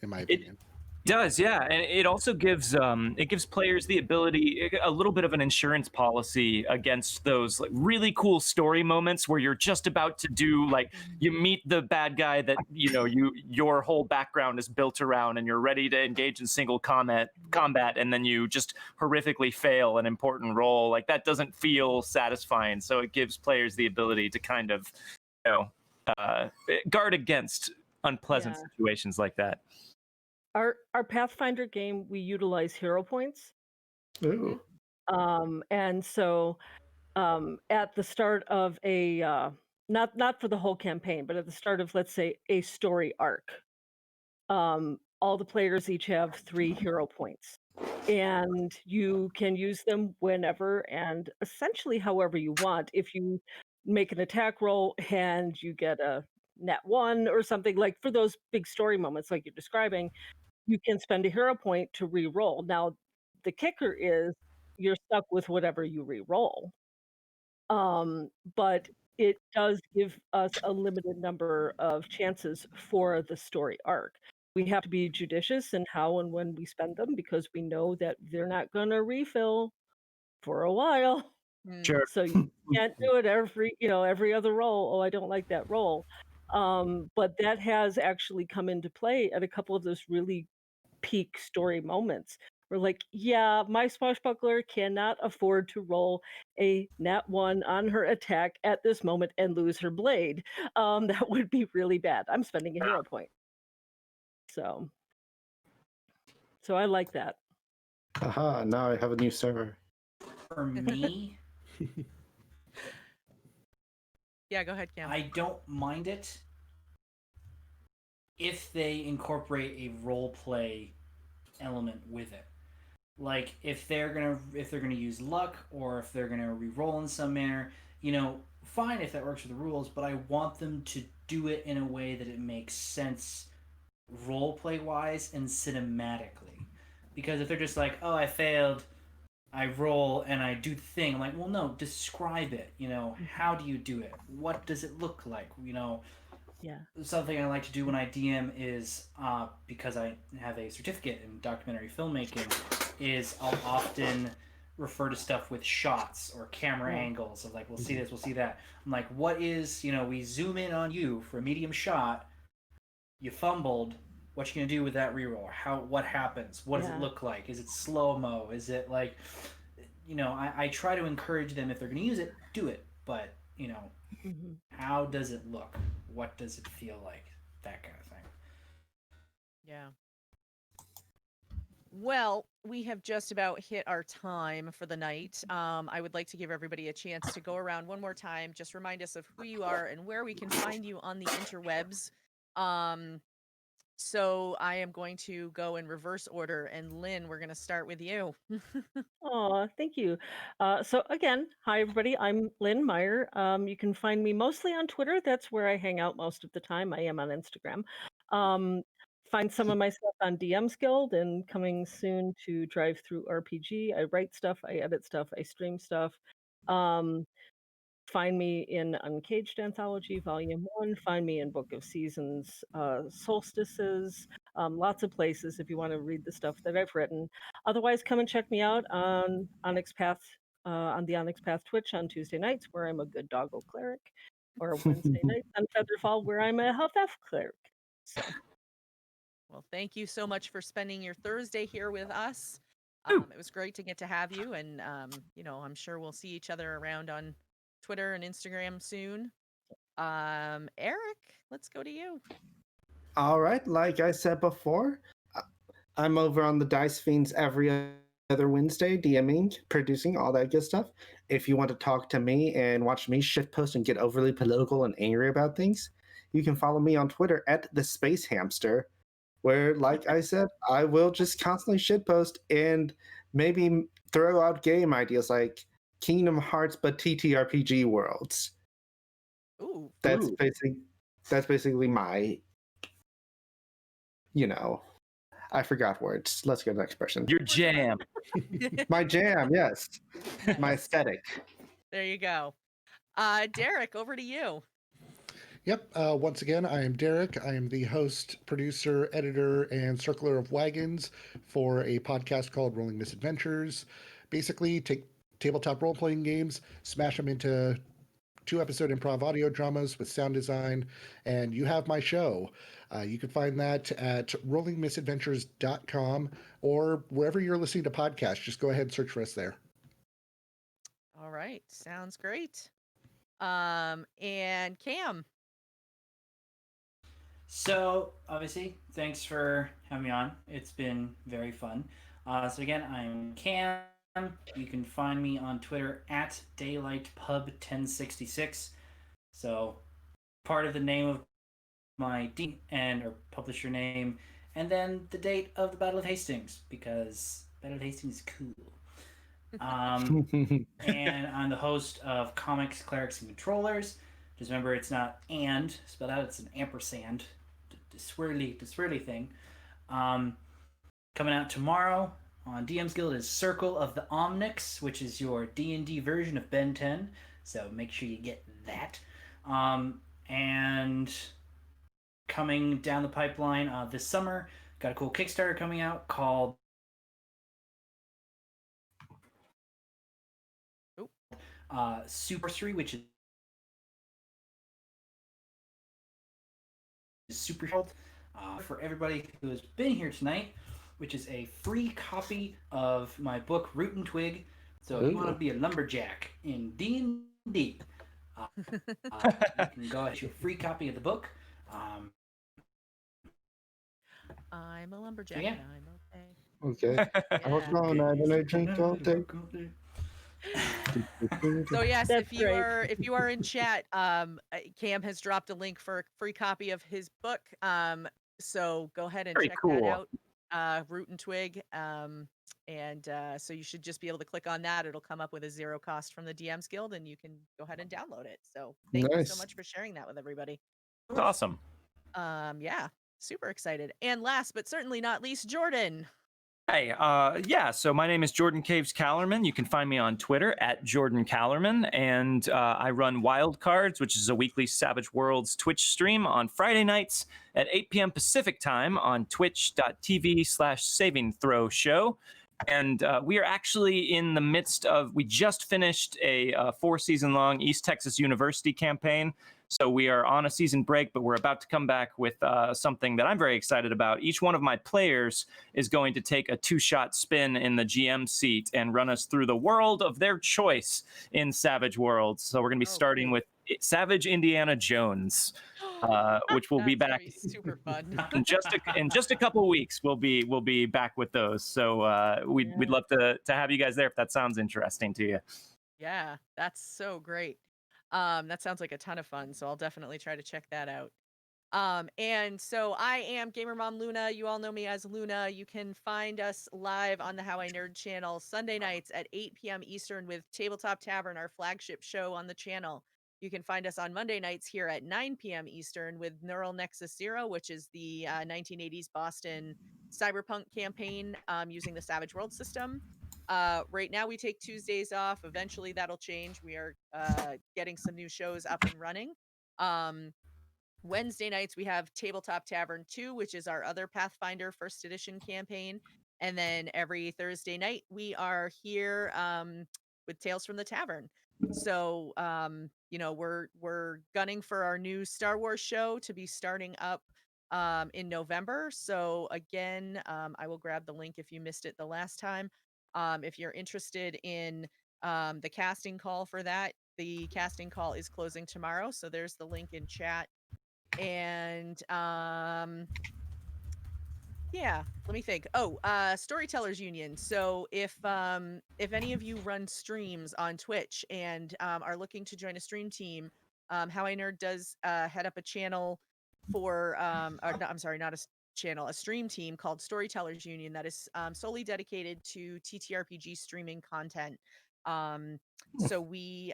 in my opinion. Does, yeah, and it also gives players the ability, a little bit of an insurance policy against those like really cool story moments where you're just about to do you meet the bad guy that your whole background is built around, and you're ready to engage in single combat, and then you just horrifically fail an important role. Like, that doesn't feel satisfying, so it gives players the ability to kind of guard against unpleasant situations like that. Our Pathfinder game, we utilize hero points. Ooh. And so at the start of a not for the whole campaign, but at the start of, let's say, a story arc, all the players each have 3 hero points, and you can use them whenever and essentially however you want. If you make an attack roll and you get a net 1 or something, like for those big story moments like you're describing, you can spend a hero point to re-roll. Now, the kicker is you're stuck with whatever you re-roll. But it does give us a limited number of chances for the story arc. We have to be judicious in how and when we spend them, because we know that they're not going to refill for a while. Sure. So you can't do it every other roll. Oh, I don't like that roll. But that has actually come into play at a couple of those really peak story moments We're like, yeah, my swashbuckler cannot afford to roll a nat 1 on her attack at this moment and lose her blade. That would be really bad. I'm spending a hero point. So I like that. Haha, now I have a new server. For me, Yeah, go ahead, Cam. I don't mind it if they incorporate a role play element with it. Like if they're gonna use luck, or if they're gonna re-roll in some manner, fine if that works with the rules, but I want them to do it in a way that it makes sense role play wise and cinematically. Because if they're just like, oh, I failed, I roll and I do the thing, I'm like, well, no, describe it. How do you do it? What does it look like? Yeah. Something I like to do when I DM is, because I have a certificate in documentary filmmaking, is I'll often refer to stuff with shots or camera angles of like, we'll see this, we'll see that. I'm like, what is, we zoom in on you for a medium shot, you fumbled, what you gonna do with that reroll? What happens? What does it look like? Is it slow-mo? Is it like, I try to encourage them, if they're gonna use it, do it. But, how does it look? What does it feel like? That kind of thing. Yeah. Well, we have just about hit our time for the night. I would like to give everybody a chance to go around one more time. Just remind us of who you are and where we can find you on the interwebs. So I am going to go in reverse order. And Lynn, we're going to start with you. Oh, thank you. So again, hi everybody. I'm LynneMeyer. You can find me mostly on Twitter. That's where I hang out most of the time. I am on Instagram. Find some of my stuff on DM's Guild, and coming soon to Drive Through RPG. I write stuff, I edit stuff, I stream stuff. Find me in Uncaged Anthology Volume 1. Find me in Book of Seasons, Solstices, lots of places if you want to read the stuff that I've written. Otherwise, come and check me out on Onyx Path, on the Onyx Path Twitch on Tuesday nights, where I'm a good doggo cleric, or Wednesday nights on Featherfall, where I'm a half elf cleric. So. Well, thank you so much for spending your Thursday here with us. It was great to get to have you, and I'm sure we'll see each other around on Twitter and Instagram soon. Eric, let's go to you. All right, like I said before, I'm over on the Dice Fiends every other Wednesday, DMing, producing, all that good stuff. If you want to talk to me and watch me shitpost and get overly political and angry about things, you can follow me on Twitter at TheSpaceHamster, where, like I said, I will just constantly shitpost and maybe throw out game ideas like Kingdom Hearts but TTRPG worlds. Ooh. That's basically my, I forgot words. Let's go to the next person. Your jam. My jam, yes. My aesthetic. There you go. Derek, over to you. Yep. Once again, I am Derek. I am the host, producer, editor, and circler of wagons for a podcast called RollingMisadventures. Basically, take tabletop role-playing games, smash them into 2-episode improv audio dramas with sound design, and you have my show. You can find that at RollingMisadventures.com or wherever you're listening to podcasts. Just go ahead and search for us there. All right. Sounds great. And Cam. So, obviously, thanks for having me on. It's been very fun. So again, I'm Cam. You can find me on Twitter at DaylightPub1066. So, part of the name of my or publisher name, and then the date of the Battle of Hastings, because Battle of Hastings is cool. And I'm the host of Comics, Clerics, and Controllers. Just remember, it's not and spelled out; it's an ampersand. The swirly thing. Coming out tomorrow on DM's Guild is Circle of the Omnix, which is your D&D version of Ben 10. So make sure you get that. And coming down the pipeline this summer, got a cool Kickstarter coming out called Supersary, which is super for everybody who has been here tonight. which is a free copy of my book Root and Twig. So if you want to be a lumberjack in D&D, you can go ahead and get a free copy of the book. I'm a lumberjack. Yeah. And I'm okay. Okay. I was gone and I drink all day. So yes, That's great. if you are in chat, Cam has dropped a link for a free copy of his book. So go ahead and Very check that cool. out. Root and Twig. So you should just be able to click on that. It'll come up with a 0 cost from the DMs Guild, and you can go ahead and download it. So thank you so Nice. much for sharing that with everybody. That's awesome. Yeah, super excited. And last but certainly not least, Jordan. Hey, yeah, so my name is JordanCallarman. You can find me on Twitter at JordanCallarman, and I run Wild Cards, which is a weekly Savage Worlds Twitch stream on Friday nights at 8 p.m. Pacific time on twitch.tv/Saving Throw Show. And we are actually in the midst of, we just finished a 4-season-long East Texas University campaign. So we are on a season break, but we're about to come back with something that I'm very excited about. Each one of my players is going to take a 2-shot spin in the GM seat and run us through the world of their choice in Savage Worlds. So we're going to be starting with Savage Indiana Jones, which will be back Be super fun. in just a couple weeks. We'll be back with those. So we'd love to have you guys there if that sounds interesting to you. Yeah, that's so great. That sounds like a ton of fun, so I'll definitely try to check that out. And so I am Gamer Mom Luna. You all know me as Luna. You can find us live on the How I Nerd channel Sunday nights at 8 p.m. Eastern with Tabletop Tavern, our flagship show on the channel. You can find us on Monday nights here at 9 p.m. Eastern with Neural Nexus Zero, which is the 1980s Boston cyberpunk campaign using the Savage World system. Right now we take Tuesdays off. Eventually that'll change. We are getting some new shows up and running. Wednesday nights we have Tabletop Tavern 2, which is our other Pathfinder first edition campaign. And then every Thursday night we are here with Tales from the Tavern. So we're gunning for our new Star Wars show to be starting up in November. So again, I will grab the link if you missed it the last time. If you're interested in the casting call for that, the casting call is closing tomorrow. So there's the link in chat. And yeah, let me think. Storytellers Union. So if any of you run streams on Twitch and are looking to join a stream team, How I Nerd does head up a channel for not a channel, a stream team called Storytellers Union that is solely dedicated to TTRPG streaming content. So we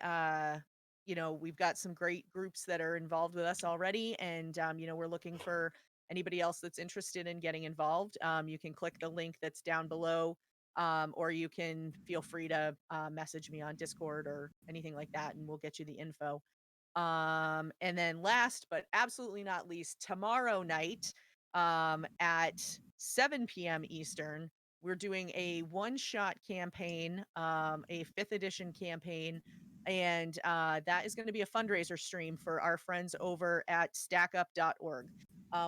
we've got some great groups that are involved with us already, and we're looking for anybody else that's interested in getting involved. You can click the link that's down below, or you can feel free to message me on Discord or anything like that, and we'll get you the info. And then last but absolutely not least, tomorrow night at 7 p.m. Eastern, we're doing a one-shot campaign, a 5th edition campaign, and that is going to be a fundraiser stream for our friends over at stackup.org,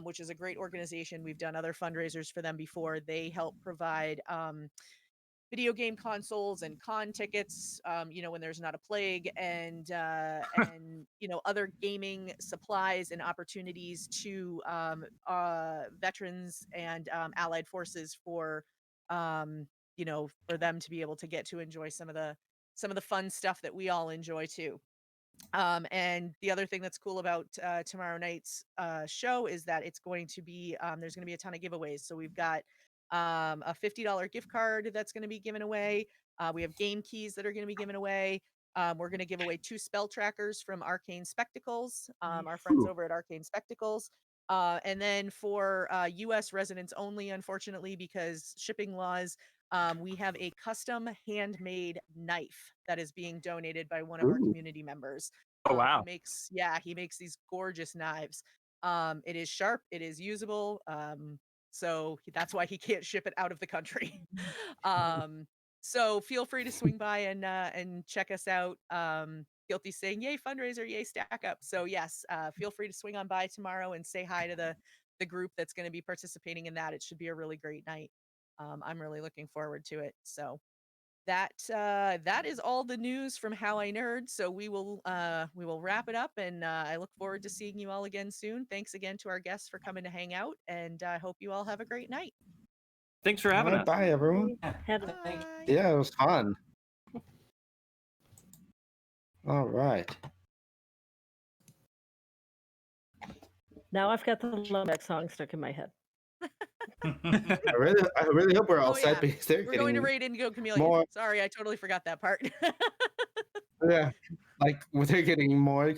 which is a great organization. We've done other fundraisers for them before. They help provide video game consoles and con tickets, when there's not a plague, and other gaming supplies and opportunities to veterans and allied forces for for them to be able to get to enjoy some of the fun stuff that we all enjoy too. And the other thing that's cool about tomorrow night's show is that it's going to be there's going to be a ton of giveaways. So we've got a $50 gift card that's going to be given away. We have game keys that are going to be given away. We're going to give away 2 spell trackers from Arcane Spectacles, our friends over at Arcane Spectacles. And then for US residents only, unfortunately, because shipping laws, we have a custom handmade knife that is being donated by one of our community members. Oh, wow. He makes these gorgeous knives. It is sharp, it is usable. So that's why he can't ship it out of the country. So feel free to swing by and check us out. Guilty saying yay fundraiser, yay stack up. So yes, feel free to swing on by tomorrow and say hi to the group that's going to be participating in that. It should be a really great night. I'm really looking forward to it. So that is all the news from How I Nerd. So we will wrap it up, and I look forward to seeing you all again soon. Thanks again to our guests for coming to hang out, and I hope you all have a great night. Thanks for All having right, us. bye, everyone. Had Thank Bye. Yeah, it was fun. All right. Now I've got the Lomax song stuck in my head. I really hope we're all Oh, set yeah. because they're We're going to getting raid Indigo Chameleon. more. Sorry, I totally forgot that part. Yeah, like they're getting more